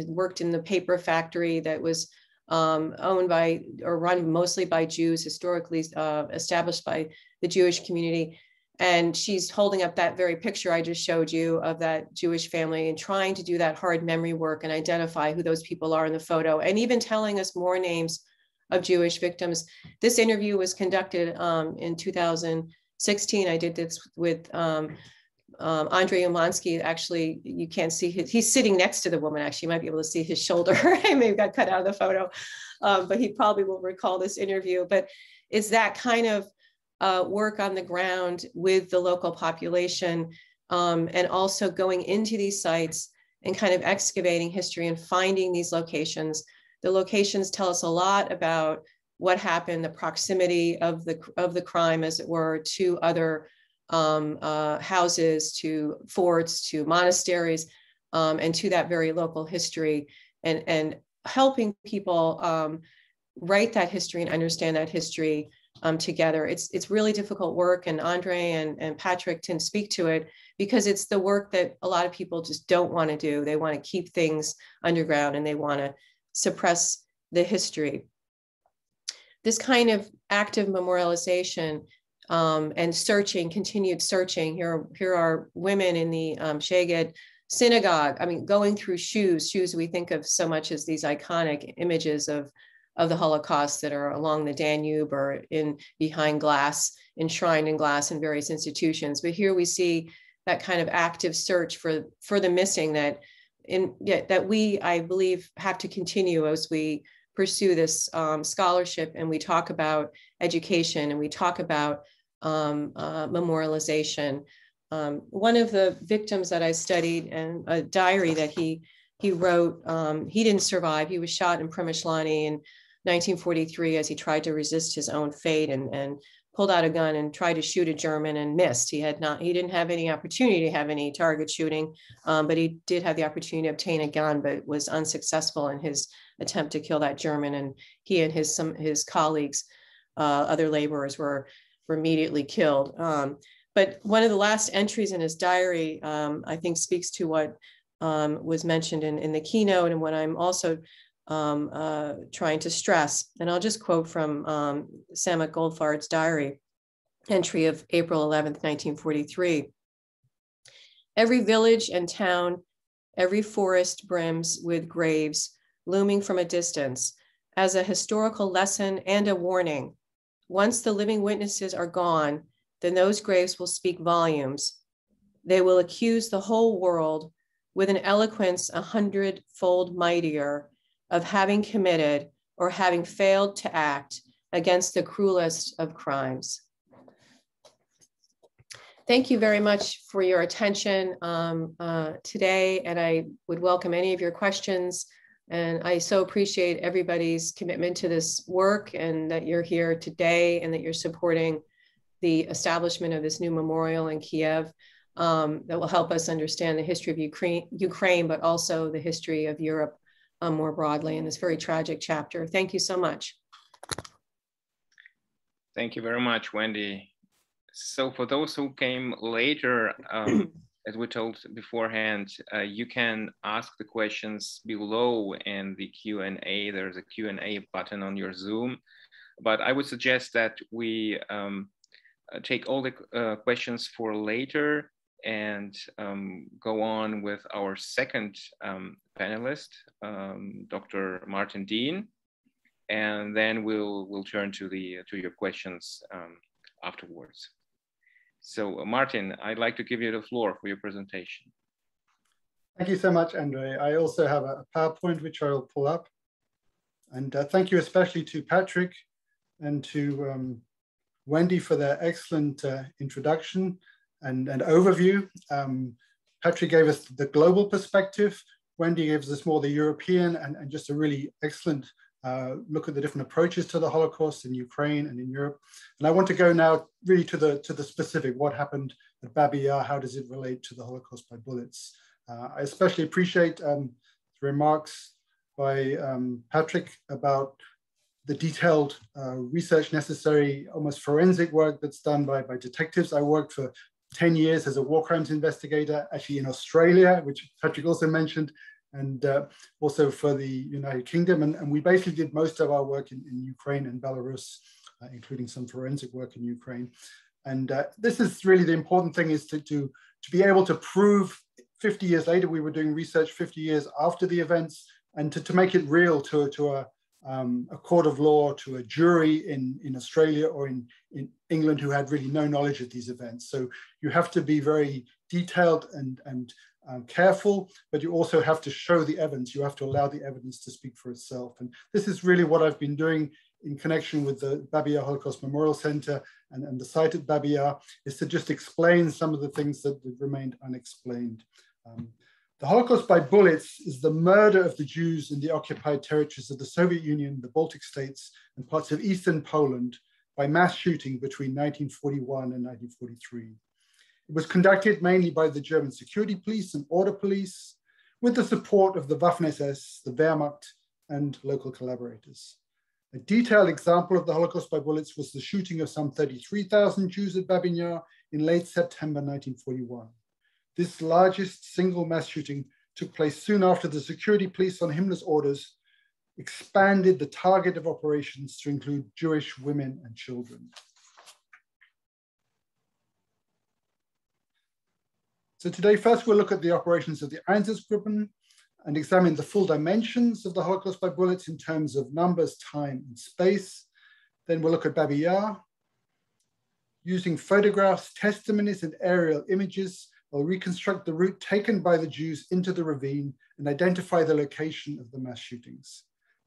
worked in the paper factory that was owned by or run mostly by Jews, historically established by the Jewish community. And she's holding up that very picture I just showed you of that Jewish family and trying to do that hard memory work and identify who those people are in the photo, and even telling us more names of Jewish victims. This interview was conducted in 2016. I did this with Andrei Umansky. Actually, you can't see he's sitting next to the woman. Actually, you might be able to see his shoulder. He maybe got cut out of the photo, but he probably will recall this interview. But it's that kind of work on the ground with the local population, and also going into these sites and kind of excavating history and finding these locations. The locations tell us a lot about what happened, the proximity of the crime, as it were, to other houses, to forts, to monasteries, and to that very local history, and helping people write that history and understand that history together. It's really difficult work, and Andre and Patrick can speak to it, because it's the work that a lot of people just don't want to do. They want to keep things underground and they want to suppress the history. This kind of active memorialization and searching, continued searching. Here are women in the Szeged synagogue. I mean, going through shoes we think of so much as these iconic images of the Holocaust that are along the Danube or behind glass, enshrined in glass in various institutions. But here we see that kind of active search for the missing that we, I believe, have to continue as we pursue this scholarship, and we talk about education and we talk about memorialization. One of the victims that I studied, and a diary that he wrote, he didn't survive. He was shot in Przemyślanie in 1943 as he tried to resist his own fate, and pulled out a gun and tried to shoot a German and missed. He didn't have any opportunity to have any target shooting, but he did have the opportunity to obtain a gun, but was unsuccessful in his attempt to kill that German. And he and his colleagues, other laborers, were immediately killed. But one of the last entries in his diary, I think, speaks to what was mentioned in the keynote, and what I'm also trying to stress. And I'll just quote from Samet Goldfard's diary entry of April 11th, 1943. Every village and town, every forest brims with graves, looming from a distance, as a historical lesson and a warning. Once the living witnesses are gone, then those graves will speak volumes. They will accuse the whole world with an eloquence 100-fold mightier of having committed or having failed to act against the cruelest of crimes. Thank you very much for your attention today, and I would welcome any of your questions. And I so appreciate everybody's commitment to this work, and that you're here today, and that you're supporting the establishment of this new memorial in Kiev that will help us understand the history of Ukraine, but also the history of Europe more broadly in this very tragic chapter. Thank you so much. Thank you very much, Wendy. So for those who came later, as we told beforehand, you can ask the questions below in the Q&A. There's a Q&A button on your Zoom. But I would suggest that we take all the questions for later and go on with our second panelist, Dr. Martin Dean, and then we'll turn to your questions afterwards. So Martin, I'd like to give you the floor for your presentation. Thank you so much, Andre. I also have a PowerPoint which I will pull up. And thank you especially to Patrick and to Wendy for their excellent introduction and overview. Patrick gave us the global perspective. Wendy gives us more the European and just a really excellent look at the different approaches to the Holocaust in Ukraine and in Europe. And I want to go now really to the specific, what happened at Babin Yar, how does it relate to the Holocaust by bullets? I especially appreciate the remarks by Patrick about the detailed research necessary, almost forensic work that's done by detectives. I worked for 10 years as a war crimes investigator, actually in Australia, which Patrick also mentioned, and also for the United Kingdom. And we basically did most of our work in Ukraine and Belarus, including some forensic work in Ukraine. And this is really the important thing, is to be able to prove 50 years later, we were doing research 50 years after the events, and to make it real to a court of law, to a jury in Australia or in England who had really no knowledge of these events. So you have to be very detailed and careful, but you also have to show the evidence. You have to allow the evidence to speak for itself. And this is really what I've been doing in connection with the Babin Yar Holocaust Memorial Center and the site at Babin Yar, is to just explain some of the things that remained unexplained. The Holocaust by bullets is the murder of the Jews in the occupied territories of the Soviet Union, the Baltic states, and parts of Eastern Poland by mass shooting between 1941 and 1943. It was conducted mainly by the German security police and order police, with the support of the Waffen-SS, the Wehrmacht, and local collaborators. A detailed example of the Holocaust by bullets was the shooting of some 33,000 Jews at Babin Yar in late September 1941. This largest single mass shooting took place soon after the security police, on Himmler's orders, expanded the target of operations to include Jewish women and children. So today, first we'll look at the operations of the Einsatzgruppen and examine the full dimensions of the Holocaust by bullets in terms of numbers, time, and space. Then we'll look at Babin Yar. Using photographs, testimonies, and aerial images, I'll reconstruct the route taken by the Jews into the ravine and identify the location of the mass shootings.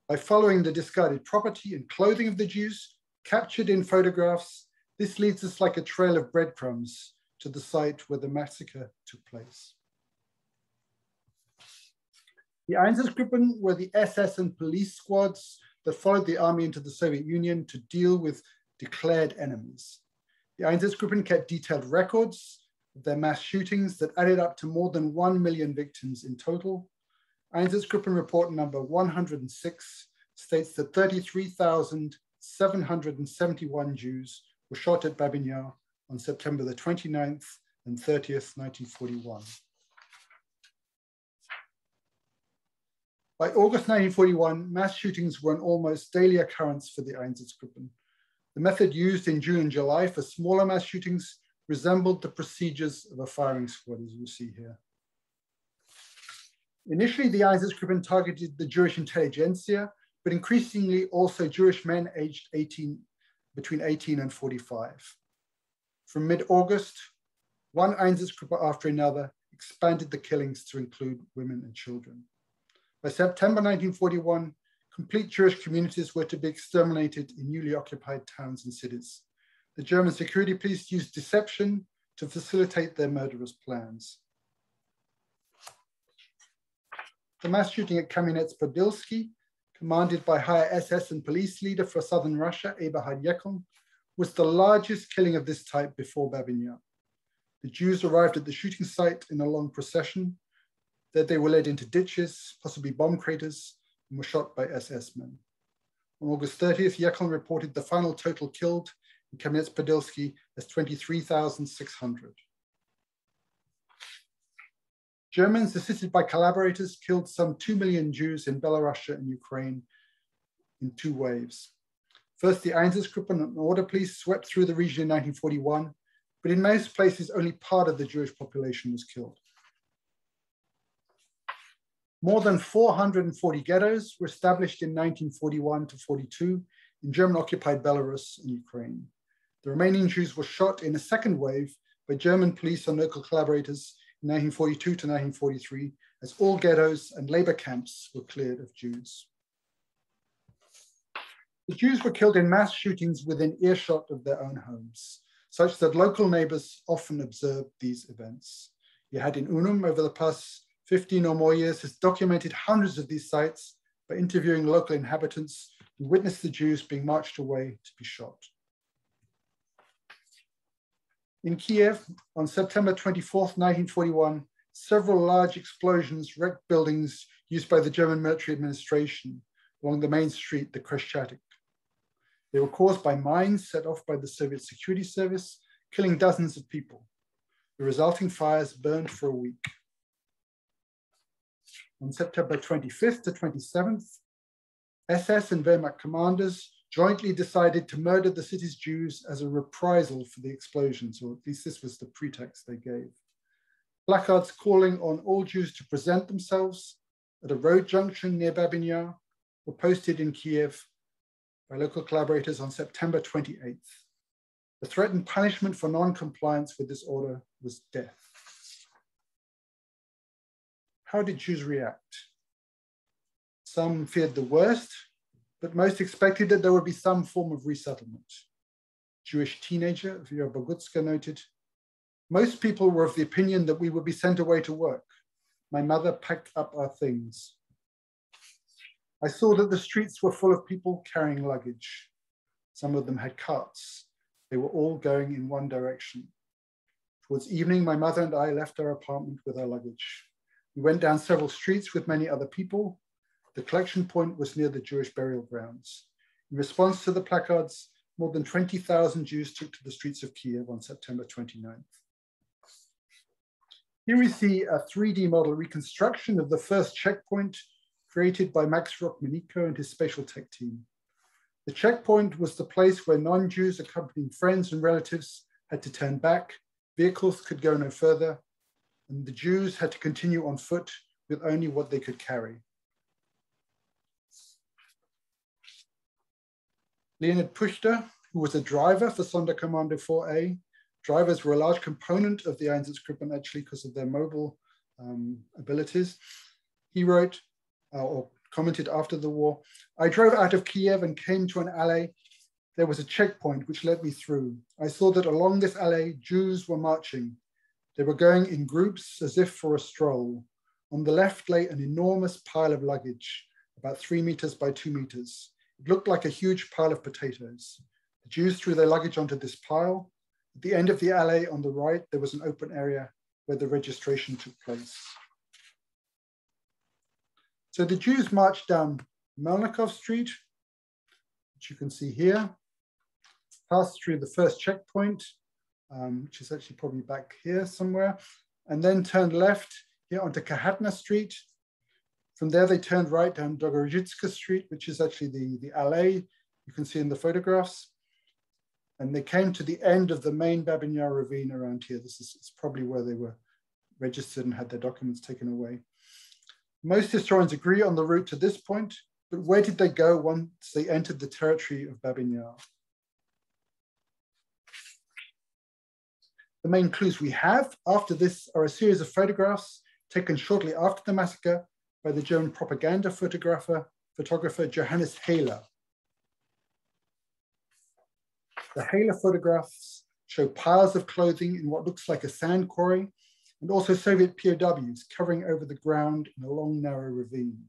By following the discarded property and clothing of the Jews, captured in photographs, this leads us like a trail of breadcrumbs to the site where the massacre took place. The Einsatzgruppen were the SS and police squads that followed the army into the Soviet Union to deal with declared enemies. The Einsatzgruppen kept detailed records of their mass shootings that added up to more than 1 million victims in total. Einsatzgruppen report number 106 states that 33,771 Jews were shot at Babin Yar on September the 29th and 30th, 1941. By August 1941, mass shootings were an almost daily occurrence for the Einsatzgruppen. The method used in June and July for smaller mass shootings resembled the procedures of a firing squad, as you see here. Initially, the Einsatzgruppen targeted the Jewish intelligentsia, but increasingly also Jewish men aged between 18 and 45. From mid-August, one Einsatzgruppe after another expanded the killings to include women and children. By September 1941, complete Jewish communities were to be exterminated in newly occupied towns and cities. The German security police used deception to facilitate their murderous plans. The mass shooting at Kamenets-Podilsky, commanded by higher SS and police leader for southern Russia, Eberhard Jeckeln, was the largest killing of this type before Babin Yar. The Jews arrived at the shooting site in a long procession. There they were led into ditches, possibly bomb craters, and were shot by SS men. On August 30th, Jeckeln reported the final total killed in Kamenets-Podilsky as 23,600. Germans, assisted by collaborators, killed some 2 million Jews in Belarus and Ukraine in 2 waves. First, the Einsatzgruppen and Order Police swept through the region in 1941, but in most places, only part of the Jewish population was killed. More than 440 ghettos were established in 1941 to 42 in German-occupied Belarus and Ukraine. The remaining Jews were shot in a second wave by German police and local collaborators in 1942 to 1943, as all ghettos and labor camps were cleared of Jews. The Jews were killed in mass shootings within earshot of their own homes, such that local neighbors often observed these events. Yahad-인 Унум, over the past 15 or more years, has documented hundreds of these sites by interviewing local inhabitants who witnessed the Jews being marched away to be shot. In Kiev, on September 24th, 1941, several large explosions wrecked buildings used by the German military administration along the main street, the Khreshchatyk. They were caused by mines set off by the Soviet Security Service, killing dozens of people. The resulting fires burned for a week. On September 25th to 27th, SS and Wehrmacht commanders jointly decided to murder the city's Jews as a reprisal for the explosions, or at least this was the pretext they gave. Placards calling on all Jews to present themselves at a road junction near Babin Yar were posted in Kiev by local collaborators on September 28th. The threatened punishment for non-compliance with this order was death. How did Jews react? Some feared the worst, but most expected that there would be some form of resettlement. Jewish teenager Vera Bogutska noted, "Most people were of the opinion that we would be sent away to work. My mother packed up our things. I saw that the streets were full of people carrying luggage. Some of them had carts. They were all going in one direction. Towards evening, my mother and I left our apartment with our luggage. We went down several streets with many other people. The collection point was near the Jewish burial grounds. In response to the placards, more than 20,000 Jews took to the streets of Kiev on September 29th. Here we see a 3D model reconstruction of the first checkpoint created by Max Rokmaniko and his spatial tech team. The checkpoint was the place where non-Jews accompanying friends and relatives had to turn back, vehicles could go no further, and the Jews had to continue on foot with only what they could carry. Leonid Pushta, who was a driver for Sonderkommando 4A, drivers were a large component of the Einsatzgruppen actually because of their mobile abilities. He wrote, or commented after the war, "I drove out of Kiev and came to an alley. There was a checkpoint which led me through. I saw that along this alley, Jews were marching. They were going in groups as if for a stroll. On the left lay an enormous pile of luggage, about 3 meters by 2 meters. It looked like a huge pile of potatoes. The Jews threw their luggage onto this pile. At the end of the alley on the right, there was an open area where the registration took place." So the Jews marched down Melnikov Street, which you can see here, passed through the first checkpoint, which is actually probably back here somewhere, and then turned left here onto Kahatna Street. From there, they turned right down Dogorozhitska Street, which is actually the alley you can see in the photographs. And they came to the end of the main Babin Yar ravine around here. This is probably where they were registered and had their documents taken away. Most historians agree on the route to this point, but where did they go once they entered the territory of Babin Yar? The main clues we have after this are a series of photographs taken shortly after the massacre by the German propaganda photographer Johannes Hehler. The Hehler photographs show piles of clothing in what looks like a sand quarry, and also Soviet POWs covering over the ground in a long, narrow ravine.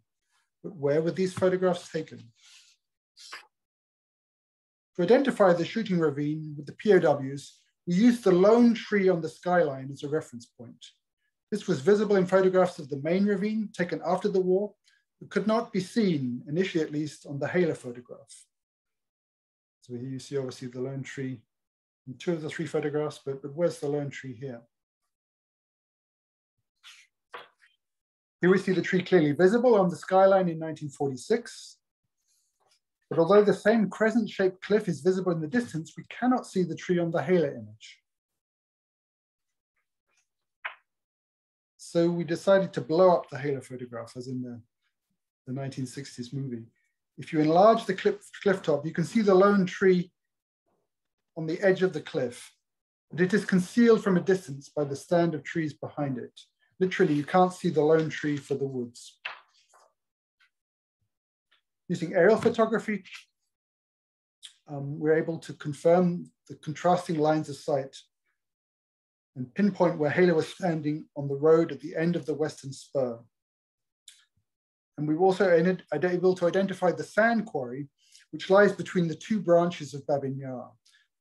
But where were these photographs taken? To identify the shooting ravine with the POWs, we used the lone tree on the skyline as a reference point. This was visible in photographs of the main ravine taken after the war, but could not be seen, initially at least, on the Hehler photograph. So here you see obviously the lone tree in 2 of the 3 photographs, but where's the lone tree here? Here we see the tree clearly visible on the skyline in 1946. But although the same crescent-shaped cliff is visible in the distance, we cannot see the tree on the Hela image. So we decided to blow up the Hela photograph, as in the 1960s movie. If you enlarge the cliff top, you can see the lone tree on the edge of the cliff, but it is concealed from a distance by the stand of trees behind it. Literally, you can't see the lone tree for the woods. Using aerial photography, we're able to confirm the contrasting lines of sight and pinpoint where Hela was standing on the road at the end of the western spur. And we've also able to identify the sand quarry, which lies between the two branches of Babin Yar.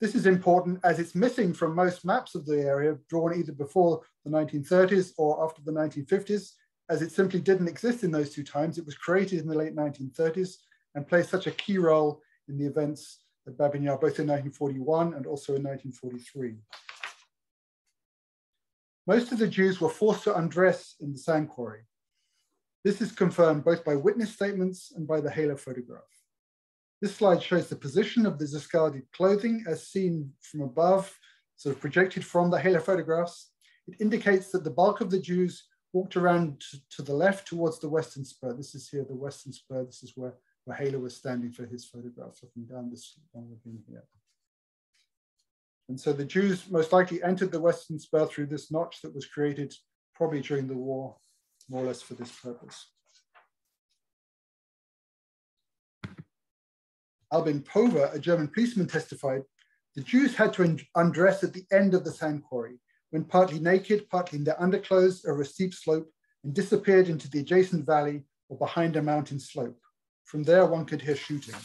This is important as it's missing from most maps of the area drawn either before the 1930s or after the 1950s, as it simply didn't exist in those two times. It was created in the late 1930s and played such a key role in the events at Babin Yar, both in 1941 and also in 1943. Most of the Jews were forced to undress in the sand quarry. This is confirmed both by witness statements and by the Hela photograph. This slide shows the position of the discarded clothing as seen from above, sort of projected from the Hela photographs. It indicates that the bulk of the Jews walked around to the left towards the western spur. This is here, the western spur. This is where Hela was standing for his photographs, looking down this long ravine here. And so the Jews most likely entered the western spur through this notch that was created probably during the war, more or less for this purpose. Albin Pover, a German policeman, testified, the Jews had to undress at the end of the sand quarry, when partly naked, partly in their underclothes over a steep slope, and disappeared into the adjacent valley or behind a mountain slope. From there, one could hear shooting.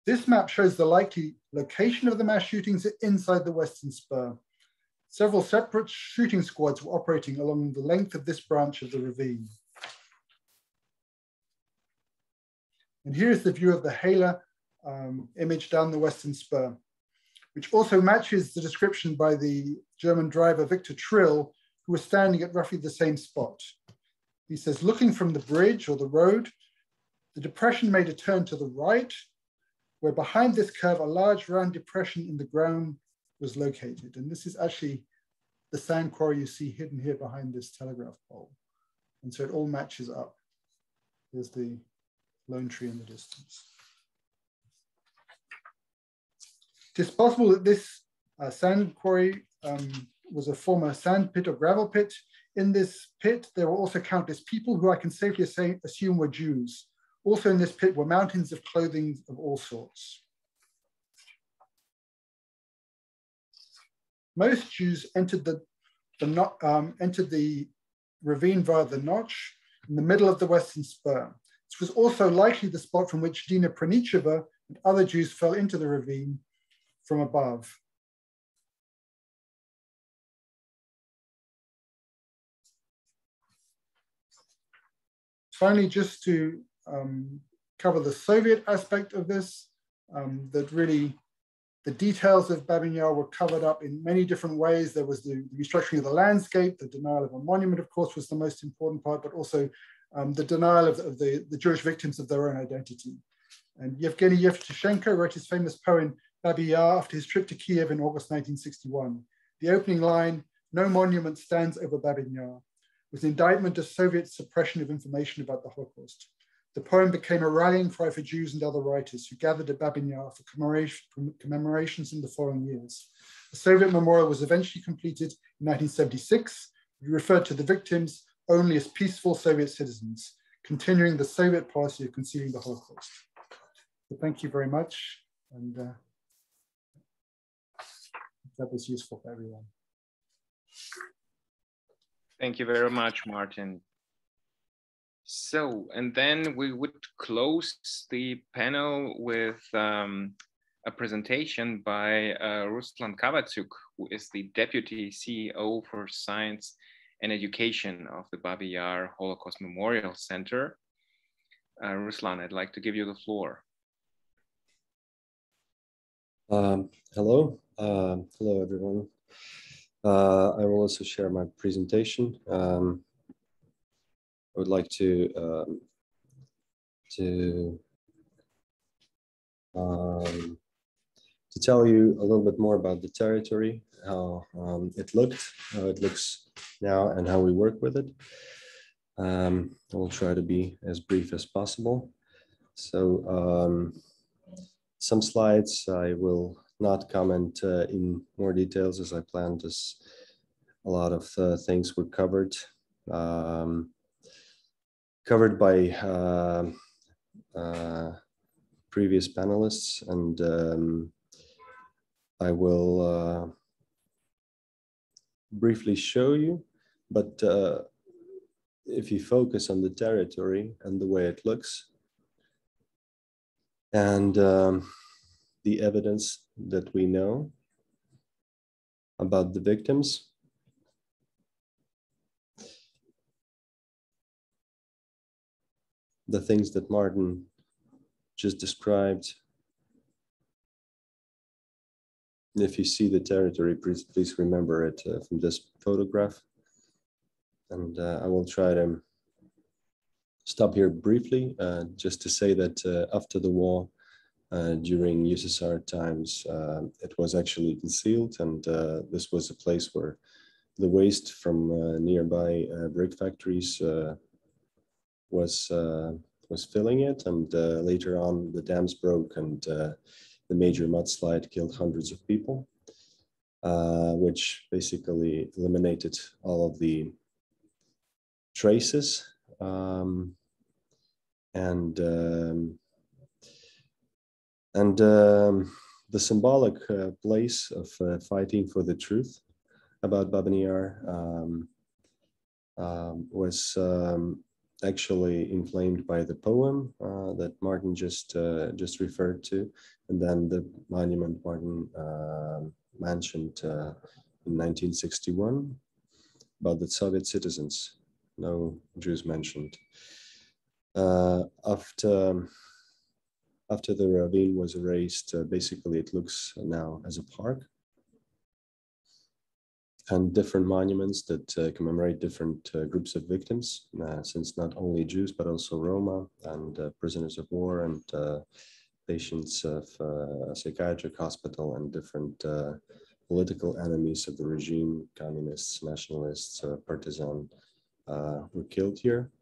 This map shows the likely location of the mass shootings inside the western spur. Several separate shooting squads were operating along the length of this branch of the ravine. And here's the view of the Hela image down the western spur, which also matches the description by the German driver Victor Trill, who was standing at roughly the same spot. He says, looking from the bridge or the road, the depression made a turn to the right, where behind this curve, a large round depression in the ground was located. And this is actually the sand quarry you see hidden here behind this telegraph pole. And so it all matches up. There's the lone tree in the distance. It is possible that this sand quarry was a former sand pit or gravel pit. In this pit, there were also countless people who I can safely assume were Jews. Also in this pit were mountains of clothing of all sorts. Most Jews entered the ravine via the notch in the middle of the western spur. This was also likely the spot from which Dina Pranicheva and other Jews fell into the ravine from above. Finally, just to cover the Soviet aspect of this, that really the details of Babin Yar were covered up in many different ways. There was the restructuring of the landscape, the denial of a monument, of course, was the most important part, but also the denial of the Jewish victims of their own identity. And Yevgeny Yevtushenko wrote his famous poem, Babin Yar, after his trip to Kiev in August 1961. The opening line, "No monument stands over Babin Yar," was an indictment of Soviet suppression of information about the Holocaust. The poem became a rallying cry for Jews and other writers who gathered at Babin Yar for commemorations in the following years. The Soviet memorial was eventually completed in 1976. We referred to the victims only as peaceful Soviet citizens, continuing the Soviet policy of concealing the Holocaust. So thank you very much, and that was useful for everyone. Thank you very much, Martin. So, and then we would close the panel with a presentation by Ruslan Kavatsuk, who is the Deputy CEO for Science and Education of the Babin Yar Holocaust Memorial Center. Ruslan, I'd like to give you the floor. Hello, everyone. I will also share my presentation. would like to tell you a little bit more about the territory, how it looked, how it looks now, and how we work with it. I will try to be as brief as possible. So some slides I will not comment in more details, as I planned as a lot of things were covered by previous panelists, and I will briefly show you, but if you focus on the territory and the way it looks, and the evidence that we know about the victims, the things that Martin just described. If you see the territory, please remember it from this photograph. And I will try to stop here briefly, just to say that after the war, during USSR times, it was actually concealed, and this was a place where the waste from nearby brick factories was filling it, and later on the dams broke, and the major mudslide killed hundreds of people, which basically eliminated all of the traces, and the symbolic place of fighting for the truth about Bабиного Яру was actually inflamed by the poem that Martin just referred to, and then the monument Martin mentioned in 1961 about the Soviet citizens. No Jews mentioned. After the ravine was erased, basically it looks now as a park, and different monuments that commemorate different groups of victims, since not only Jews, but also Roma and prisoners of war and patients of a psychiatric hospital and different political enemies of the regime, communists, nationalists, partisan, were killed here.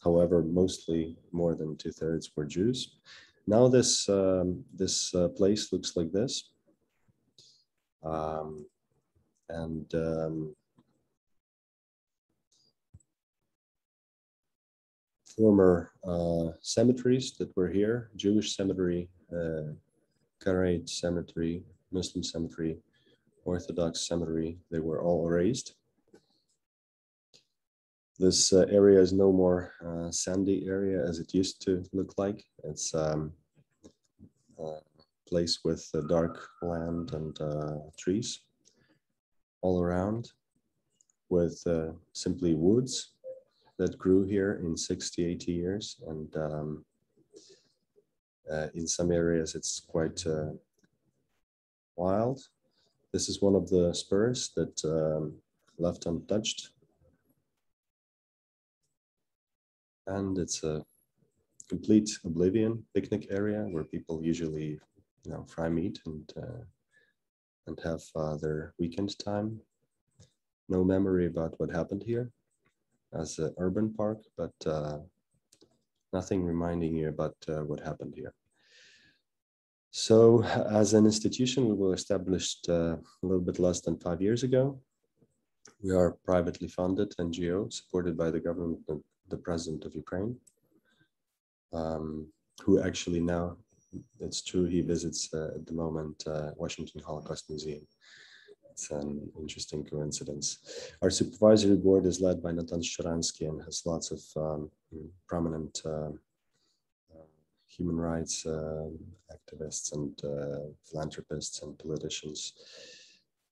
However, mostly more than 2/3 were Jews. Now this place looks like this. Former cemeteries that were here, Jewish cemetery, Karaite cemetery, Muslim cemetery, Orthodox cemetery, they were all erased. This area is no more sandy area as it used to look like. It's a place with dark land and trees all around, with simply woods that grew here in 60, 80 years. And in some areas it's quite wild. This is one of the spurs that left untouched. And it's a complete oblivion picnic area where people usually, fry meat and have their weekend time. No memory about what happened here as an urban park, but nothing reminding you about what happened here. So as an institution, we were established a little bit less than 5 years ago. We are a privately funded NGO supported by the government and the president of Ukraine, who actually now, it's true, he visits at the moment Washington Holocaust Museum. It's an interesting coincidence. Our supervisory board is led by Natana Щаранського and has lots of prominent human rights activists and philanthropists and politicians.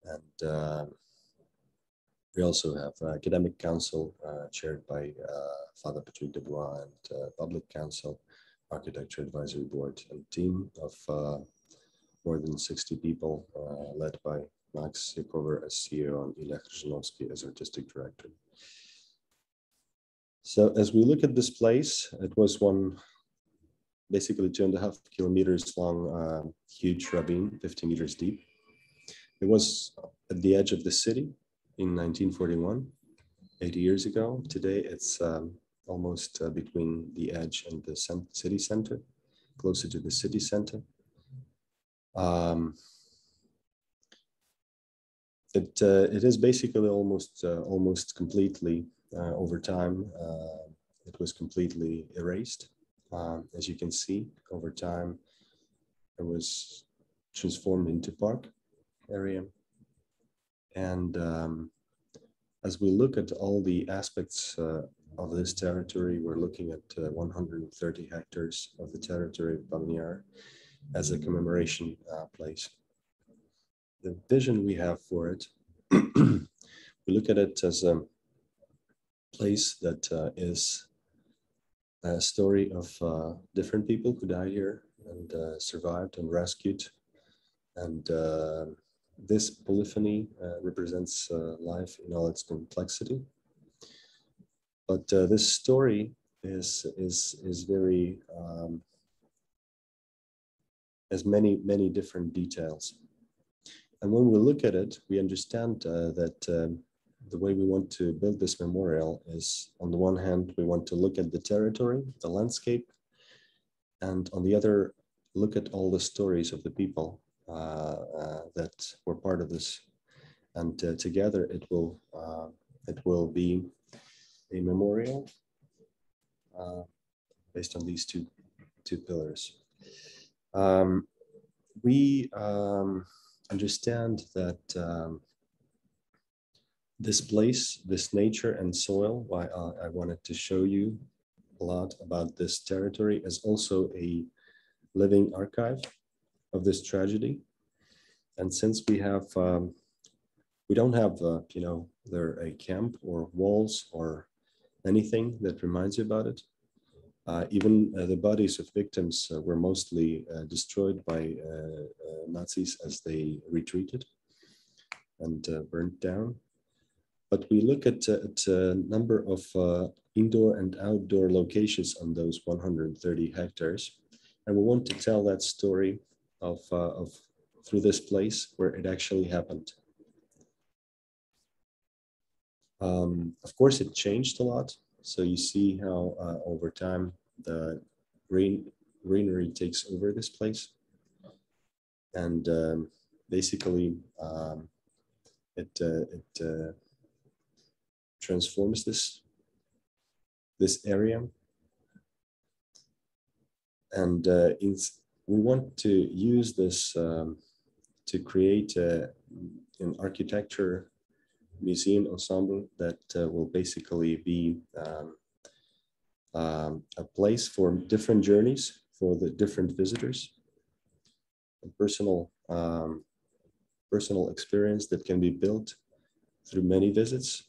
And we also have academic council chaired by Father Patrika Debua and public council, architecture advisory board, and team of more than 60 people led by Max Yakover as CEO and Ilya Krzyżanowski as artistic director. So as we look at this place, it was one basically 2.5 kilometers long, huge ravine, 50 meters deep. It was at the edge of the city in 1941, 80 years ago. Today, it's almost between the edge and the city center, closer to the city center. It is basically almost completely over time. It was completely erased. As you can see, over time, it was transformed into park area. And as we look at all the aspects of this territory, we're looking at 130 hectares of the territory of Bабin Yar as a commemoration place. The vision we have for it, we look at it as a place that is a story of different people who died here and survived and rescued. And this polyphony represents life in all its complexity. But this story is very, has many different details. And when we look at it, we understand that the way we want to build this memorial is, on the one hand, we want to look at the territory, the landscape, and on the other, look at all the stories of the people that were part of this. And together it will be a memorial based on these two pillars. We understand that this place, this nature and soil, why I wanted to show you a lot about this territory, as also a living archive of this tragedy. And since we have, we don't have, you know, there a camp or walls or anything that reminds you about it. Even the bodies of victims were mostly destroyed by Nazis as they retreated and burnt down. But we look at a number of indoor and outdoor locations on those 130 hectares. And we want to tell that story of through this place where it actually happened. Of course, it changed a lot. So you see how over time the greenery takes over this place. And basically it transforms this area. And we want to use this to create an architecture museum ensemble that will basically be a place for different journeys for the different visitors, a personal experience that can be built through many visits,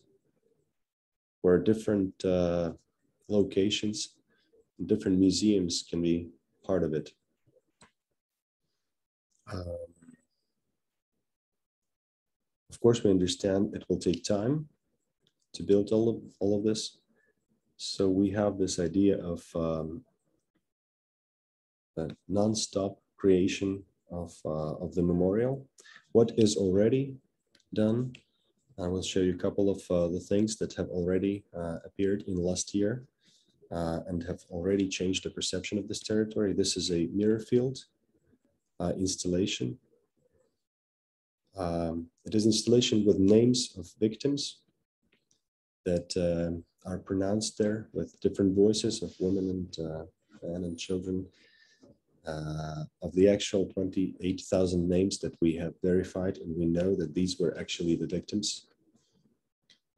where different locations, different museums can be part of it. Of course, we understand it will take time to build all of this. So we have this idea of a non-stop creation of the memorial. What is already done, I will show you a couple of the things that have already appeared in the last year and have already changed the perception of this territory. This is a mirror field installation. It is installation with names of victims that are pronounced there with different voices of women and men and children. Of the actual 28,000 names that we have verified, and we know that these were actually the victims.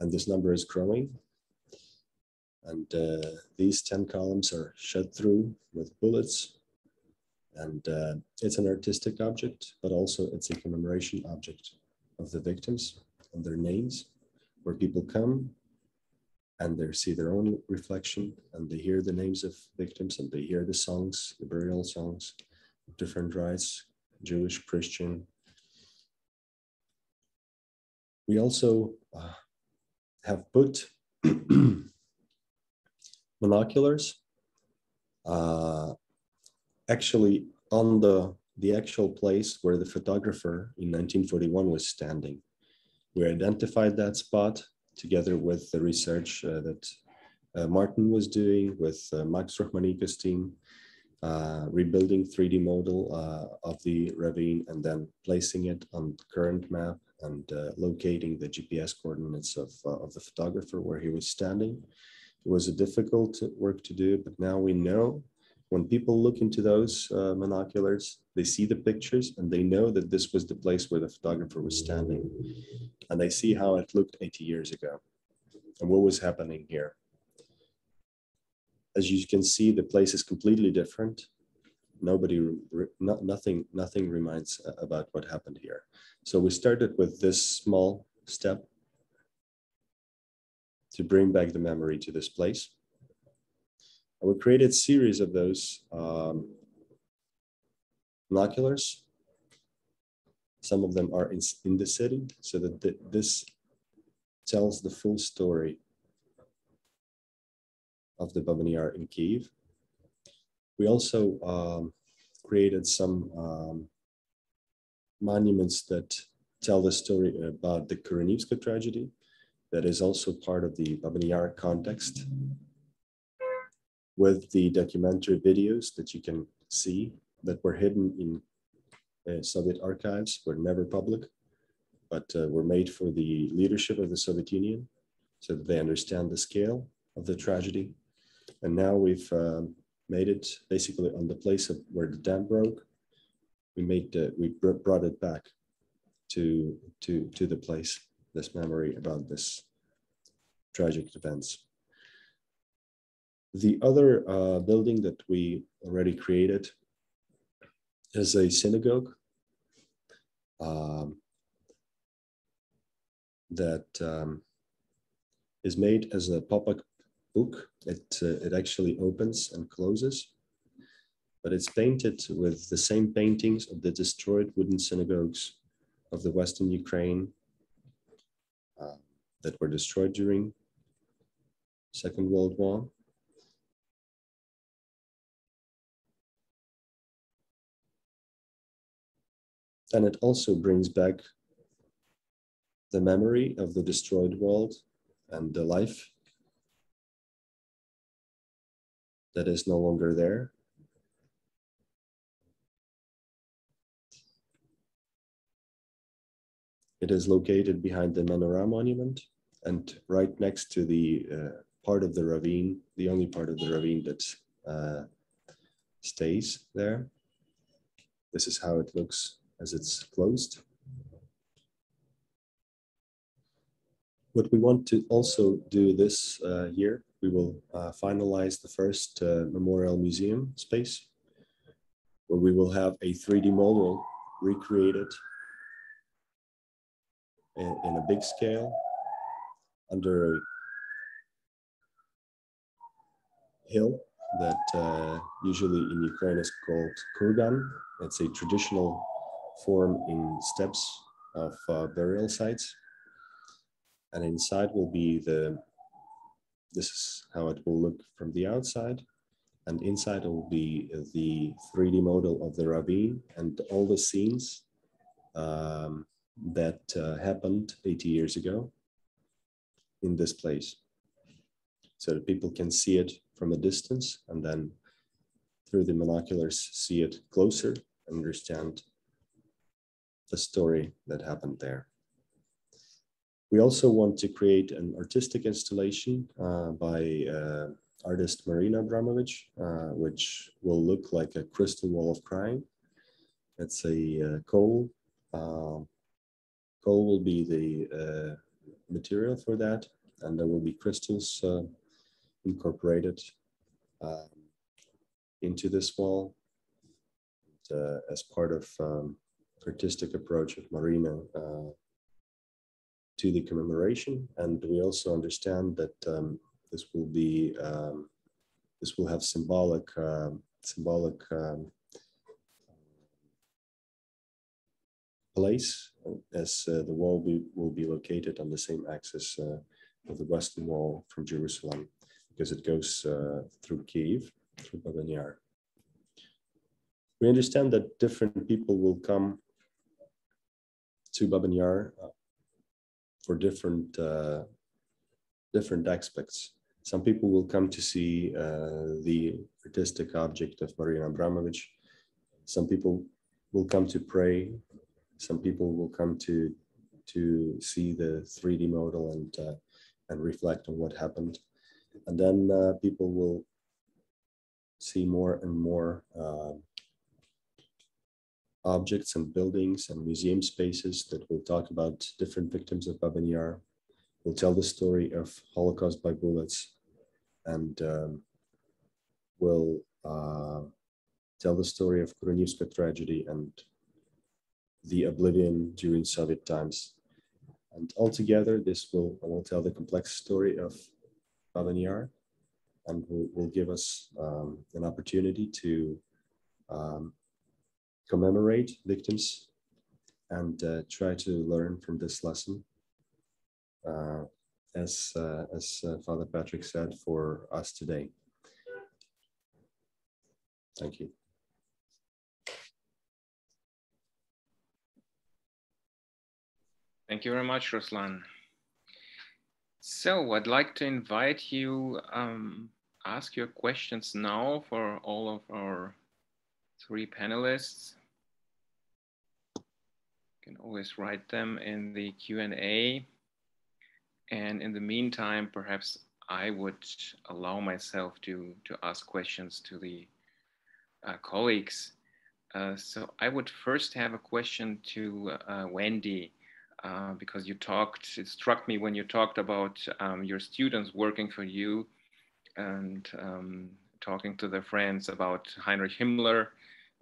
And this number is growing. And these 10 columns are shot through with bullets. And it's an artistic object, but also it's a commemoration object of the victims and their names, where people come and they see their own reflection and they hear the names of victims and they hear the songs, the burial songs, different rites, Jewish, Christian. We also have put monoculars, actually on the actual place where the photographer in 1941 was standing. We identified that spot together with the research that Martin was doing with Max Rochmanika's team, rebuilding 3D model of the ravine and then placing it on the current map and locating the GPS coordinates of the photographer where he was standing. It was a difficult work to do, but now we know when people look into those monoculars, they see the pictures and they know that this was the place where the photographer was standing. And they see how it looked 80 years ago and what was happening here. As you can see, the place is completely different. Nothing reminds about what happened here. So we started with this small step to bring back the memory to this place. And we created a series of those binoculars. Some of them are in the city, so that this tells the full story of the Babin Yar in Kyiv. We also created some monuments that tell the story about the Kurenivska tragedy. That is also part of the Babin Yar context, with the documentary videos that you can see that were hidden in Soviet archives, were never public, but were made for the leadership of the Soviet Union so that they understand the scale of the tragedy. And now we've made it basically on the place of where the dam broke. We brought it back to the place, this memory about this tragic events. The other building that we already created is a synagogue that is made as a pop-up book. It actually opens and closes, but it's painted with the same paintings of the destroyed wooden synagogues of the Western Ukraine that were destroyed during Second World War. And it also brings back the memory of the destroyed world and the life that is no longer there. It is located behind the Menorah monument and right next to the part of the ravine, the only part of the ravine that stays there. This is how it looks as it's closed. What we want to also do this year, we will finalize the first memorial museum space, where we will have a 3D model recreated in a big scale under a hill that usually in Ukraine is called kurgan. It's a traditional form in steps of burial sites. And inside will be this is how it will look from the outside. And inside it will be the 3D model of the ravine and all the scenes that happened 80 years ago in this place. So that people can see it from a distance and then through the binoculars see it closer, understand the story that happened there. We also want to create an artistic installation by artist Marina Abramovich, which will look like a crystal wall of crying. It's a coal. Coal will be the material for that, and there will be crystals incorporated into this wall as part of artistic approach of Marina to the commemoration. And we also understand that this will be this will have symbolic place, as the wall will be located on the same axis of the Western Wall from Jerusalem. because it goes through Kyiv, through Babin Yar. We understand that different people will come to Babin Yar for different aspects. Some people will come to see the artistic object of Marina Abramovich. Some people will come to pray. Some people will come to see the 3D model and reflect on what happened. And then people will see more and more objects and buildings and museum spaces that will talk about different victims of Babin Yar, will tell the story of Holocaust by bullets, and will tell the story of Kurunivska tragedy and the oblivion during Soviet times. And altogether, this will tell the complex story of Babin Yar, and will give us an opportunity to commemorate victims and try to learn from this lesson, as Father Patrick said, for us today. Thank you. Thank you very much, Ruslan. So I'd like to invite you, ask your questions now for all of our 3 panelists. You can always write them in the Q&A. And in the meantime, perhaps I would allow myself to ask questions to the colleagues. So I would first have a question to Wendy, because it struck me when you talked about your students working for you and talking to their friends about Heinrich Himmler.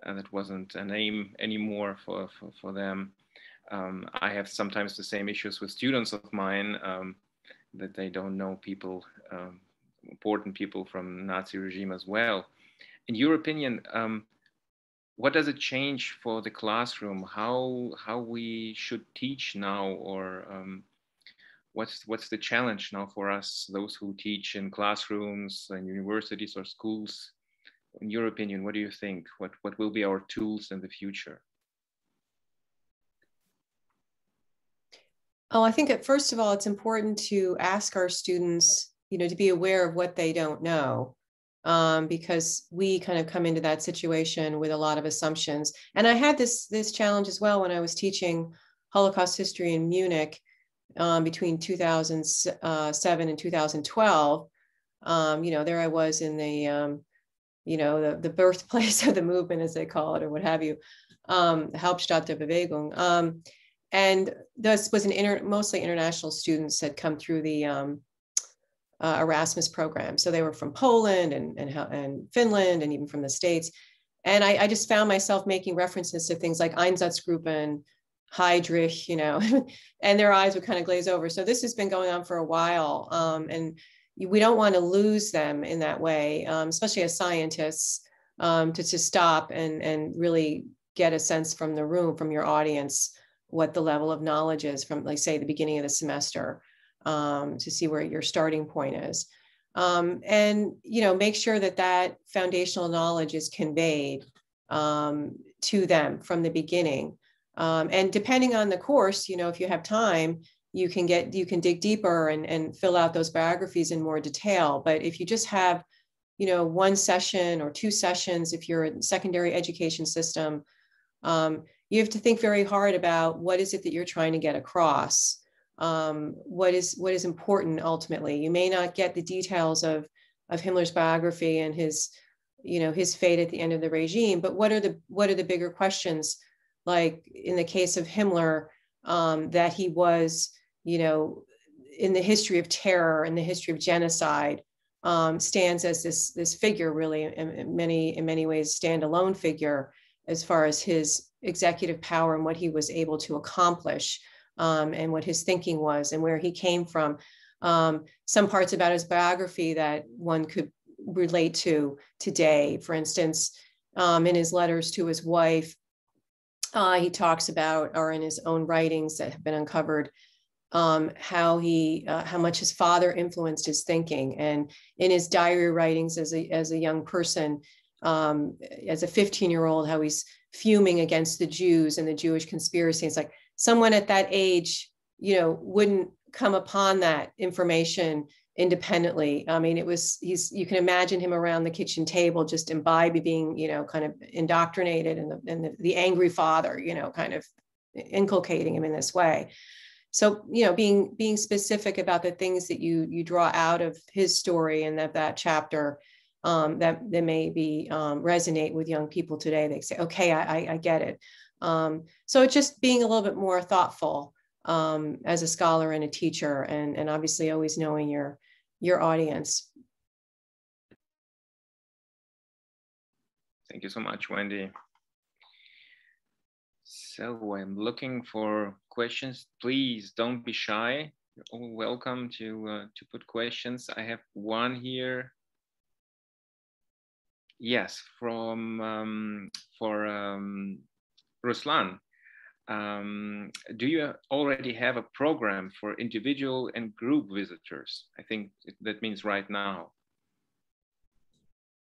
That wasn't a name anymore for them. I have sometimes the same issues with students of mine, that they don't know people, important people from Nazi regime as well. In your opinion, what does it change for the classroom? How we should teach now, or what's the challenge now for us, those who teach in classrooms and universities or schools? In your opinion, what do you think? What will be our tools in the future? Oh, I think first of all, it's important to ask our students, to be aware of what they don't know, because we kind of come into that situation with a lot of assumptions. And I had this challenge as well when I was teaching Holocaust history in Munich between 2007 and 2012. There I was in the birthplace of the movement, as they call it, or what have you, Hauptstadt der Bewegung. And this was mostly international students had come through the Erasmus program. So they were from Poland and Finland and even from the States. And I just found myself making references to things like Einsatzgruppen, Heydrich, and their eyes would kind of glaze over. So this has been going on for a while. And we don't want to lose them in that way, especially as scientists, to stop and really get a sense from the room, from your audience, what the level of knowledge is from, like, say, the beginning of the semester, to see where your starting point is. And, make sure that foundational knowledge is conveyed to them from the beginning. And depending on the course, if you have time, you can dig deeper and fill out those biographies in more detail. But if you just have, 1 session or 2 sessions, if you're in secondary education system, you have to think very hard about what is it that you're trying to get across. What is important ultimately. You may not get the details of Himmler's biography and his fate at the end of the regime, but what are the bigger questions? Like in the case of Himmler, that he was, in the history of terror and the history of genocide, stands as this figure, really in many ways standalone figure as far as his executive power and what he was able to accomplish, and what his thinking was and where he came from. Some parts about his biography that one could relate to today. For instance, in his letters to his wife, he talks about, or in his own writings that have been uncovered, how much his father influenced his thinking. And in his diary writings as a young person, as a 15-year-old, how he's fuming against the Jews and the Jewish conspiracy. It's like someone at that age, you know, wouldn't come upon that information independently. I mean, you can imagine him around the kitchen table, just imbibing, you know, kind of indoctrinated, and the angry father, you know, kind of inculcating him in this way. So, you know, being specific about the things that you draw out of his story and that chapter, that may be resonate with young people today. They say, okay, I get it. So it's just being a little bit more thoughtful as a scholar and a teacher, and obviously always knowing your audience. Thank you so much, Wendy. So I'm looking for questions. Please don't be shy. You're all welcome to put questions. I have one here. Yes, for Ruslan. Do you already have a program for individual and group visitors? I think that means right now.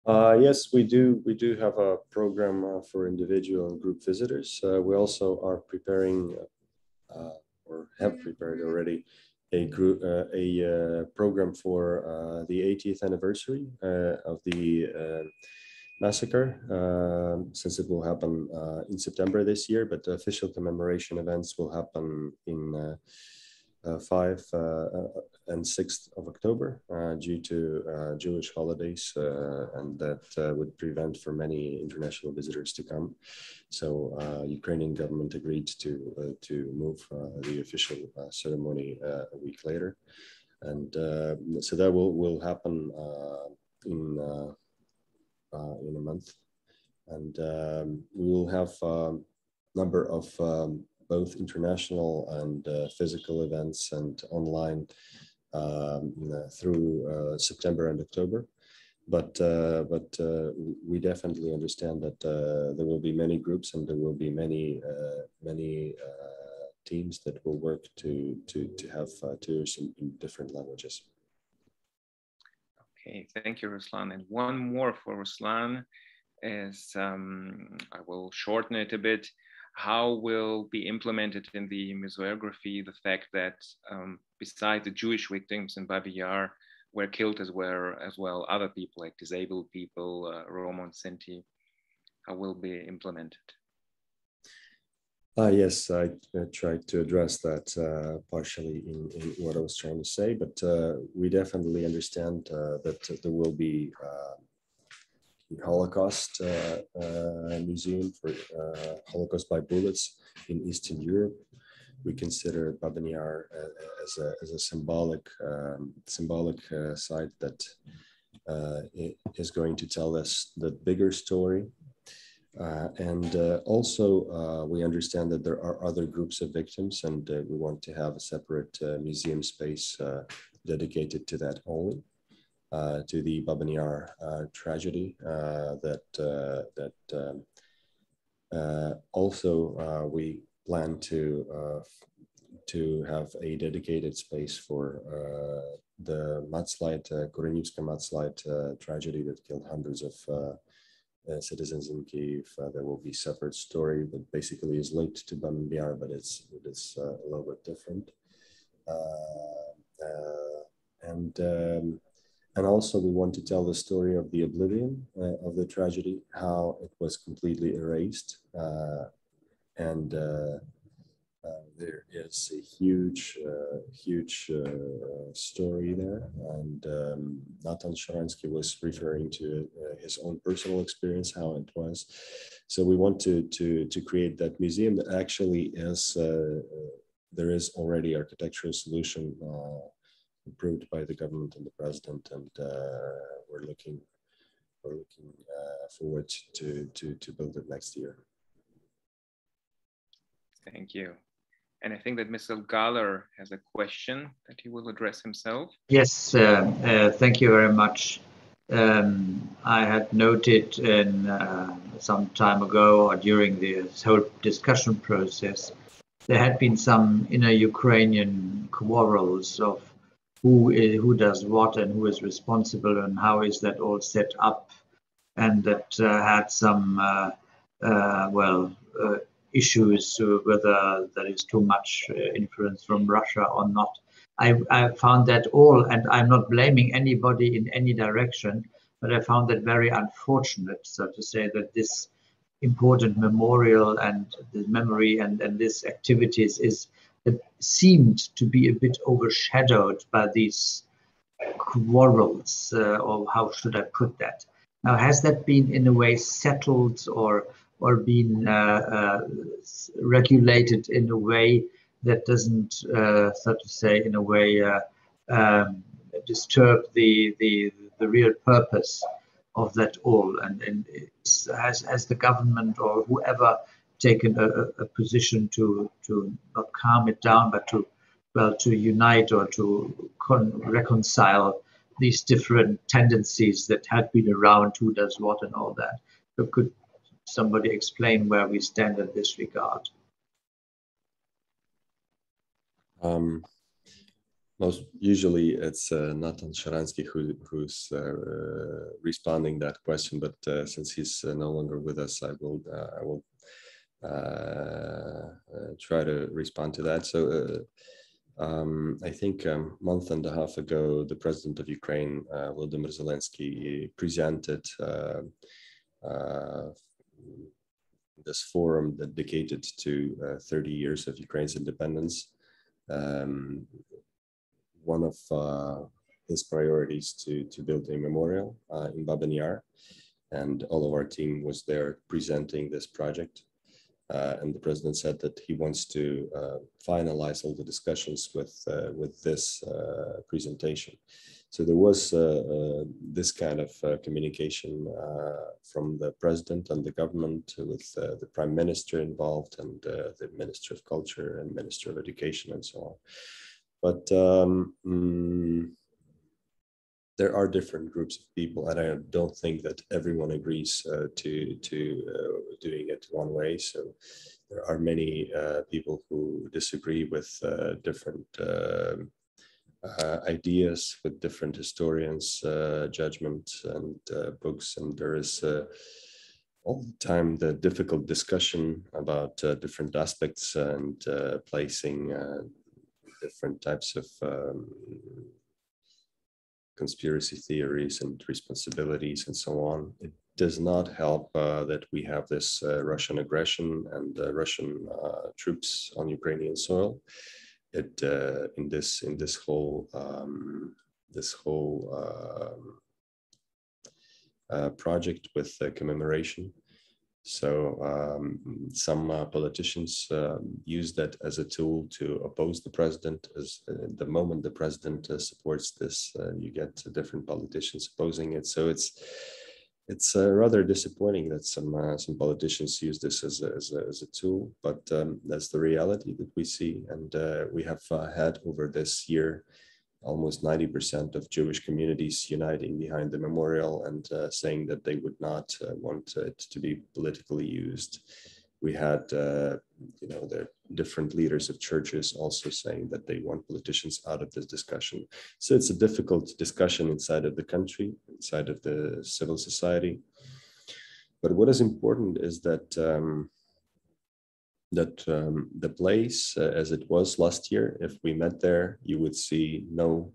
Yes, we do. We do have a program for individual and group visitors. We also are preparing, or have prepared already, a program for the 80th anniversary of the massacre, since it will happen in September this year, but the official commemoration events will happen in 5 and 6th of October due to Jewish holidays, and that would prevent for many international visitors to come. So Ukrainian government agreed to move the official ceremony a week later, and so that will happen in a month, and we will have a number of both international and physical events and online through September and October. But we definitely understand that there will be many groups and there will be many teams that will work to have tours in different languages. Okay, thank you, Ruslan. And one more for Ruslan is, I will shorten it a bit. How will be implemented in the museography the fact that besides the Jewish victims in Babin Yar were killed as well other people like disabled people, Roma and Sinti? How will be implemented? Yes, I tried to address that partially in what I was trying to say, but we definitely understand that there will be the Holocaust museum for Holocaust by bullets in Eastern Europe. We consider Babin Yar as a symbolic site that is going to tell us the bigger story. And also, we understand that there are other groups of victims, and we want to have a separate museum space dedicated to that only, to the Babin Yar tragedy. Also, we plan to have a dedicated space for the mudslide, Korenivska mudslide tragedy that killed hundreds of citizens in Kyiv. There will be a separate story that basically is linked to Babin Yar, but it's a little bit different. And also we want to tell the story of the oblivion of the tragedy, how it was completely erased. And there is a huge story there. And Natana Щаранського was referring to his own personal experience, how it was. So we want to create that museum that actually is, there is already architectural solution approved by the government and the president, and we're looking forward to build it next year. Thank you. And I think that Mr. Галер has a question that he will address himself. Yes, thank you very much. I had noted some time ago, or during this whole discussion process, there had been some inner Ukrainian quarrels of who does what and who is responsible and how is that all set up, and that had some issues whether there is too much influence from Russia or not. I found that all, and I'm not blaming anybody in any direction, but I found that very unfortunate, so to say, that this important memorial and the memory and this activities seemed to be a bit overshadowed by these quarrels, or how should I put that? Now, has that been in a way settled or been regulated in a way that doesn't, so to say, in a way disturb the real purpose of that all? And has the government or whoever taken a position to not calm it down, but to unite or to reconcile these different tendencies that had been around, who does what and all that? So could somebody explain where we stand in this regard? Most usually it's Natana Щаранський who's responding that question, but since he's no longer with us, I will try to respond to that. So I think a month and a half ago, the president of Ukraine, Volodymyr Zelensky, presented this forum dedicated to 30 years of Ukraine's independence. One of his priorities to build a memorial in Bабин Яр, and all of our team was there presenting this project. And the president said that he wants to finalize all the discussions with this presentation. So there was this kind of communication from the president and the government, with the prime minister involved, and the minister of culture and minister of education and so on. But there are different groups of people, and I don't think that everyone agrees to doing it one way. So there are many people who disagree with different ideas, with different historians' judgment and books, and there is all the time the difficult discussion about different aspects and placing different types of conspiracy theories and responsibilities and so on. It does not help that we have this Russian aggression and Russian troops on Ukrainian soil. It in this whole project with commemoration. So some politicians use that as a tool to oppose the president. As the moment the president supports this, you get different politicians opposing it. So it's rather disappointing that some politicians use this as a tool. But that's the reality that we see, and we have had over this year almost 90% of Jewish communities uniting behind the memorial and saying that they would not want it to be politically used. We had, the different leaders of churches also saying that they want politicians out of this discussion. So it's a difficult discussion inside of the country, inside of the civil society. But what is important is that the place as it was last year, if we met there, you would see no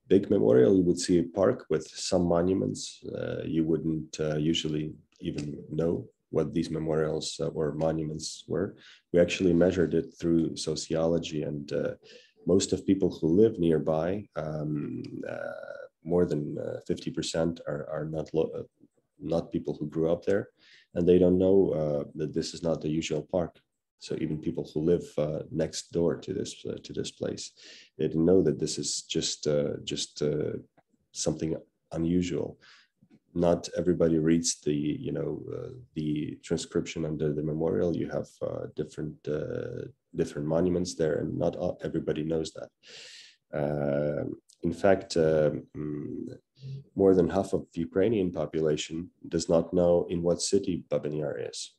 big memorial. You would see a park with some monuments. You wouldn't usually even know what these memorials or monuments were. We actually measured it through sociology, and most of people who live nearby, more than 50% are not people who grew up there. And they don't know that this is not the usual park. So even people who live next door to this place, they didn't know that this is just something unusual. Not everybody reads the transcription under the memorial. You have different monuments there, and not everybody knows that. In fact, more than half of the Ukrainian population does not know in what city Bабин Яр is.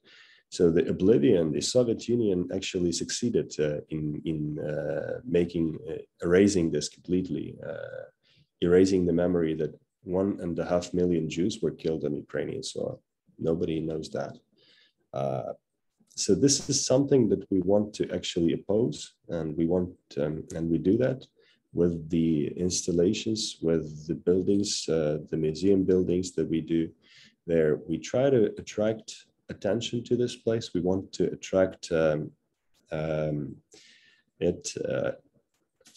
So the oblivion, the Soviet Union actually succeeded in erasing this completely, erasing the memory that 1.5 million Jews were killed on Ukrainian soil. Nobody knows that. So this is something that we want to actually oppose, and we want, and we do that with the installations, with the buildings, the museum buildings that we do there. We try to attract attention to this place. We want to attract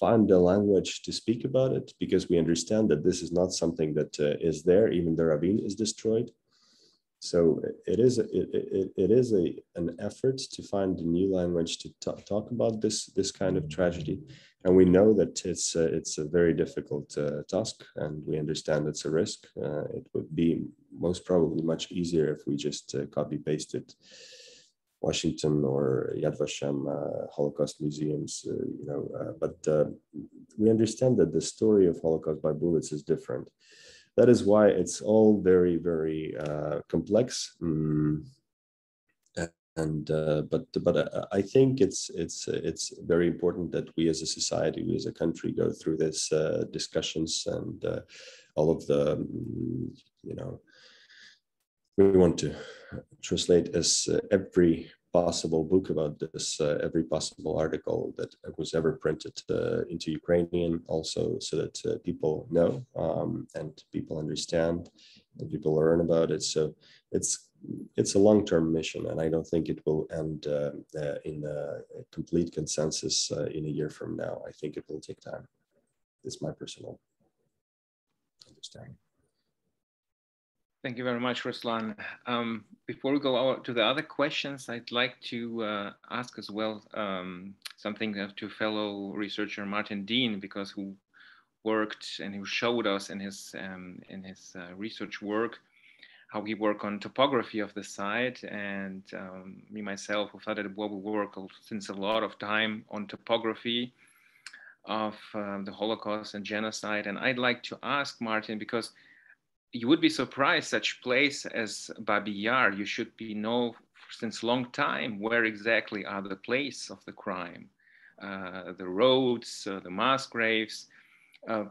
find a language to speak about it, because we understand that this is not something that is there. Even the ravine is destroyed. So it is an effort to find a new language to talk about this kind of tragedy, and we know that it's a very difficult task, and we understand it's a risk. It would be most probably much easier if we just copy pasted Washington or Yad Vashem Holocaust museums, but we understand that the story of Holocaust by bullets is different. That is why it's all very, very complex. But I think it's very important that we as a society, we as a country, go through this discussions and all of the, we want to translate as every possible book about this, every possible article that was ever printed into Ukrainian, also so that people know and people understand and people learn about it. So it's a long-term mission, and I don't think it will end in a complete consensus in a year from now. I think it will take time. It's my personal understanding. Thank you very much, Ruslan. Before we go out to the other questions, I'd like to ask as well something to fellow researcher Martin Dean, because who worked and who showed us in his research work how he worked on topography of the site, and me myself with Patra Debua, we work since a lot of time on topography of the Holocaust and genocide. And I'd like to ask Martin, because you would be surprised, such place as Babin Yar, you should be know since long time where exactly are the place of the crime, the roads, the mass graves,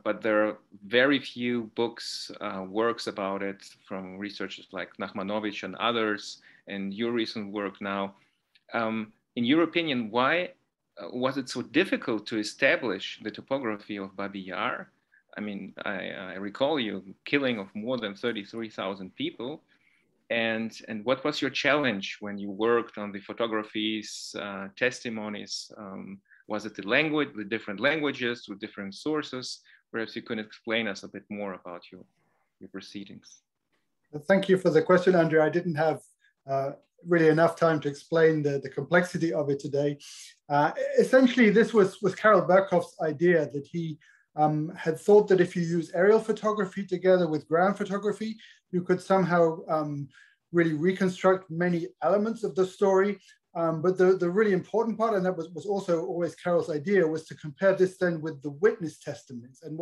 but there are very few books, works about it from researchers like Nachmanovich and others, and your recent work now. In your opinion, why was it so difficult to establish the topography of Babin Yar? I mean, I recall you killing of more than 33,000 people. And what was your challenge when you worked on the photographies, testimonies? Was it the language, the different languages with different sources? Perhaps you could explain us a bit more about your proceedings. Thank you for the question, Andrew. I didn't have really enough time to explain the complexity of it today. Essentially, this was Karel Berkhoff's idea, that he had thought that if you use aerial photography together with ground photography, you could somehow really reconstruct many elements of the story. But the really important part, and that was also always Karel's idea, was to compare this then with the witness testimonies. And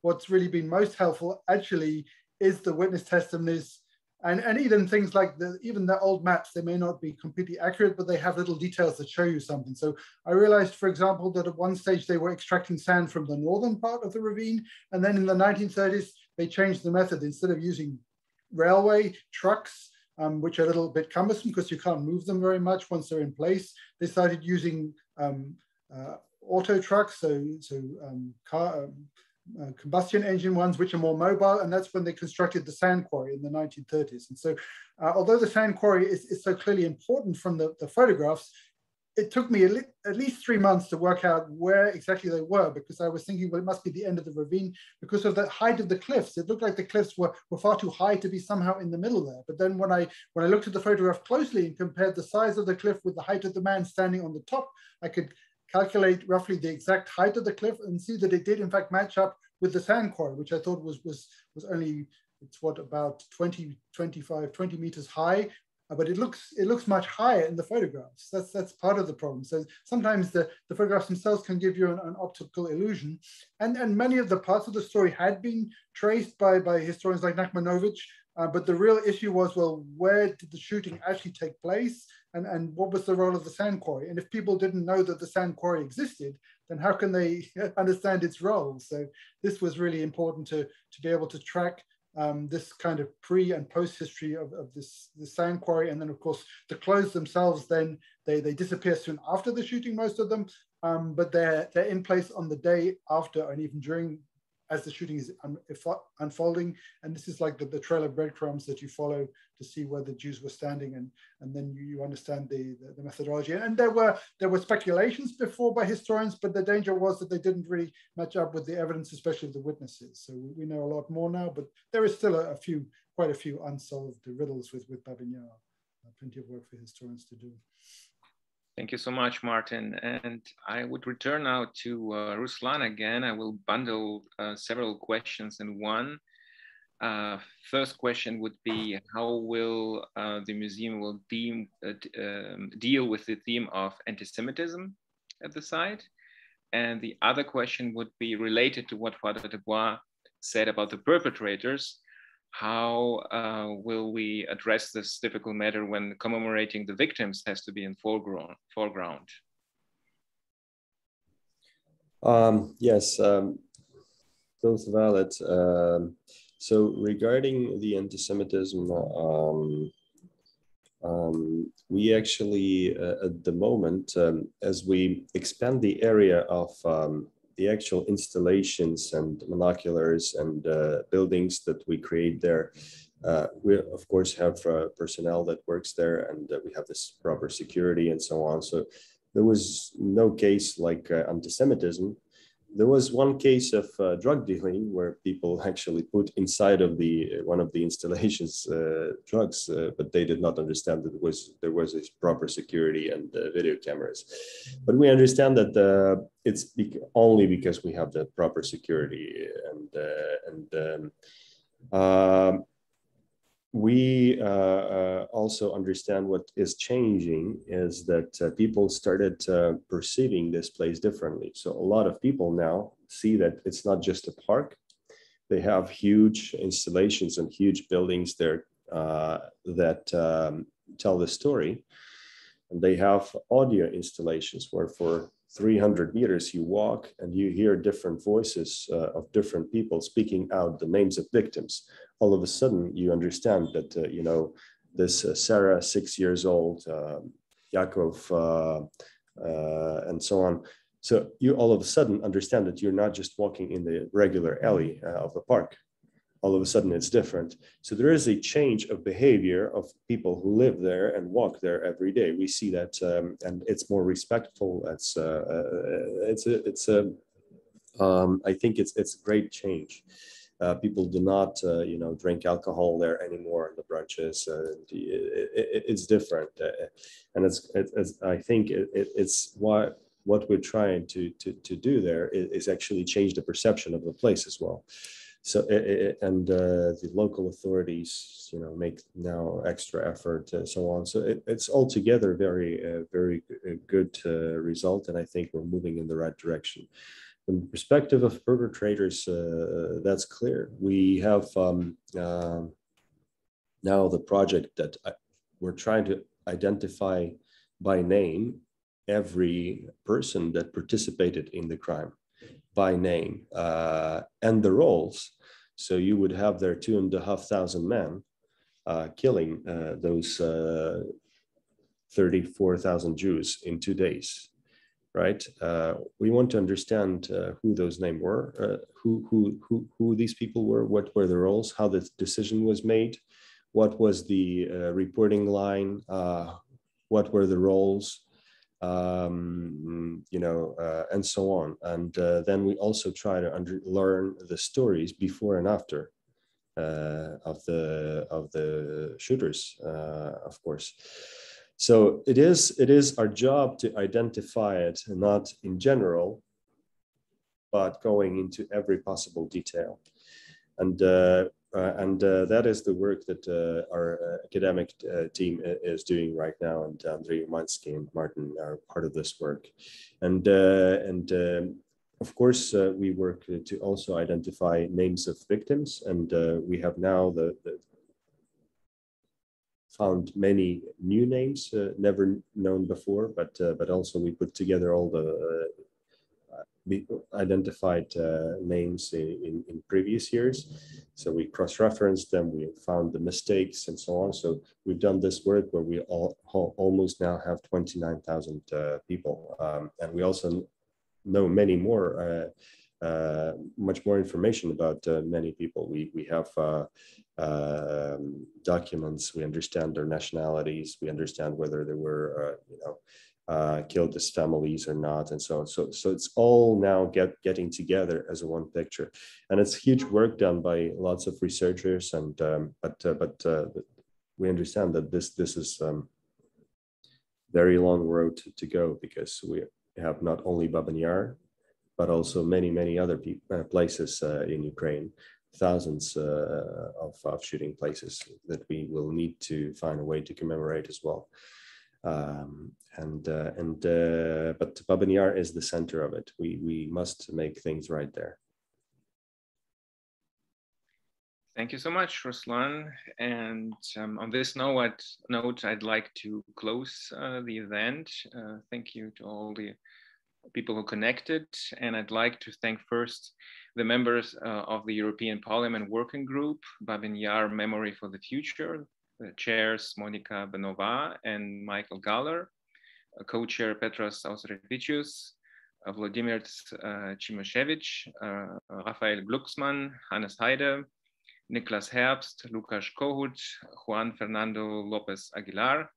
what's really been most helpful actually is the witness testimonies, and even things like even the old maps. They may not be completely accurate, but they have little details that show you something. So I realized, for example, that at one stage they were extracting sand from the northern part of the ravine, and then in the 1930s they changed the method. Instead of using railway trucks, which are a little bit cumbersome because you can't move them very much once they're in place, they started using auto trucks, combustion engine ones, which are more mobile, and that's when they constructed the sand quarry in the 1930s. And so although the sand quarry is so clearly important from the photographs, it took me at least 3 months to work out where exactly they were, because I was thinking, well, it must be the end of the ravine because of the height of the cliffs. It looked like the cliffs were far too high to be somehow in the middle there. But then when I looked at the photograph closely and compared the size of the cliff with the height of the man standing on the top, I could calculate roughly the exact height of the cliff and see that it did in fact match up with the sand quarry, which I thought was only, it's what, about 20 meters high, but it looks much higher in the photographs. That's part of the problem. So sometimes the photographs themselves can give you an optical illusion, and many of the parts of the story had been traced by historians like Nachmanovich, but the real issue was, well, where did the shooting actually take place? and what was the role of the sand quarry? And if people didn't know that the sand quarry existed, then how can they understand its role? So this was really important to be able to track this kind of pre and post history of this sand quarry. And then of course the clothes themselves, then they disappear soon after the shooting, most of them, but they're in place on the day after and even during, as the shooting is unfolding. And this is like the trail of breadcrumbs that you follow to see where the Jews were standing, and then you understand the methodology. And there were speculations before by historians, but the danger was that they didn't really match up with the evidence, especially of the witnesses. So we know a lot more now, but there is still quite a few unsolved riddles with Babin Yaru. Plenty of work for historians to do. Thank you so much, Martin. And I would return now to Ruslan again. I will bundle several questions in one. First question would be, how will the museum deal with the theme of anti-Semitism at the site? And the other question would be related to what Father Debua said about the perpetrators. How will we address this difficult matter when commemorating the victims has to be in foreground? Yes, both valid. So regarding the anti-Semitism, we actually, at the moment, as we expand the area of the actual installations and monoculars and buildings that we create there, we of course have personnel that works there, and we have this proper security and so on. So there was no case like anti-Semitism. There was one case of drug dealing where people actually put inside of one of the installations drugs, but they did not understand that there was a proper security and video cameras. But we understand that it's only because we have the proper security, and we also understand what is changing is that people started perceiving this place differently. So a lot of people now see that it's not just a park. They have huge installations and huge buildings there that tell the story. And they have audio installations where for 300 meters you walk and you hear different voices of different people speaking out the names of victims. All of a sudden you understand that, you know, this Sarah, 6 years old, Yaakov, and so on. So you all of a sudden understand that you're not just walking in the regular alley of the park. All of a sudden it's different. So there is a change of behavior of people who live there and walk there every day. We see that, and it's more respectful. I think it's a great change. People do not, you know, drink alcohol there anymore in the brunches. It's different, and I think it's what we're trying to do there is actually change the perception of the place as well. So the local authorities, you know, make now extra effort and so on. So it's altogether very good result, and I think we're moving in the right direction. From the perspective of perpetrators, that's clear. We have now the project that we're trying to identify by name every person that participated in the crime by name and the roles. So you would have there 2,500 men killing those 34,000 Jews in 2 days. Right? We want to understand who those names were, who these people were, what were the roles, how the decision was made, what was the reporting line, what were the roles, you know, and so on. And then we also try to learn the stories before and after of the shooters, of course. So it is our job to identify it, not in general, but going into every possible detail. And that is the work that our academic team is doing right now, and Andrei Umansky and Martin are part of this work. And of course, we work to also identify names of victims, and we have now found many new names never known before, but also we put together all the identified names in previous years. So we cross-referenced them, we found the mistakes and so on. So we've done this work where we almost now have 29,000 people. And we also know many more, much more information about many people. We have documents, we understand their nationalities, we understand whether they were, killed as families or not, and so on. So it's all now getting together as a one picture, and it's huge work done by lots of researchers. And but we understand that this is very long road to go, because we have not only Babin Yar, but also many other places in Ukraine, thousands of shooting places that we will need to find a way to commemorate as well. But Babin Yar is the center of it. We must make things right there. Thank you so much, Ruslan. And on this note, I'd like to close the event. Thank you to all the people who connected. And I'd like to thank first the members of the European Parliament Working Group, Babin Yar Memory for the Future, the chairs Monica Benova and Michael Galera, co-chair Petros Austrevicius, Vladimir Chimoshevich, Rafael Glucksmann, Hannes Heide, Niklas Herbst, Lukas Kohut, Juan Fernando Lopez Aguilar,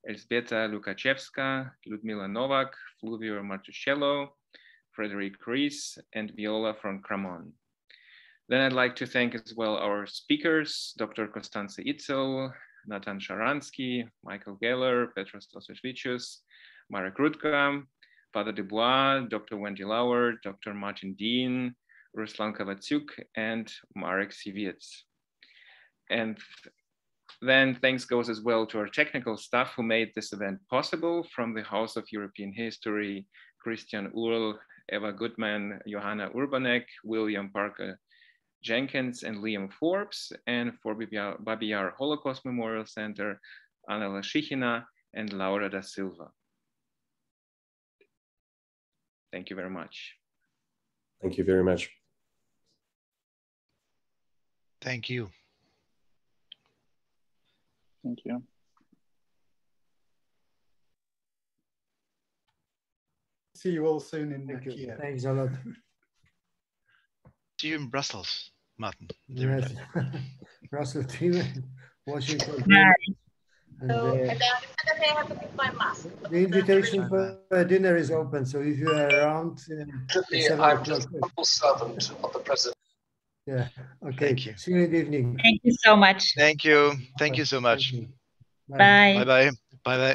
Elzbieta Lukaszewska, Ludmila Novak, Fluvio Martuscello, Frederic Rees, and Viola from Cramon. Then I'd like to thank as well our speakers, Dr. Konstanце Ítcel, Natana Щаранський, Michael Галера, Petros Austrevicius, Marek Rutka, Father Debua, Dr. Wendy Lauer, Dr. Martin Dean, Ruslan Kovaciuk, and Marek Siwiec. And then thanks goes as well to our technical staff who made this event possible, from the House of European History, Christian Uhl, Eva Goodman, Johanna Urbanek, William Parker Jenkins, and Liam Forbes, and for Babin Yar Holocaust Memorial Center, Anna Lashihina and Laura da Silva. Thank you very much. Thank you very much. Thank you. Thank you. See you all soon in Kiev. Thanks a lot. See you in Brussels, Martin. Yes. Brussels team, Washington. And, the invitation for dinner is open, so if you are around, I'm just a humble servant of the president. Yeah. Okay. Thank you. See you in the evening. Thank you so much. Thank you. Thank you so much. Bye. Bye-bye. Bye-bye.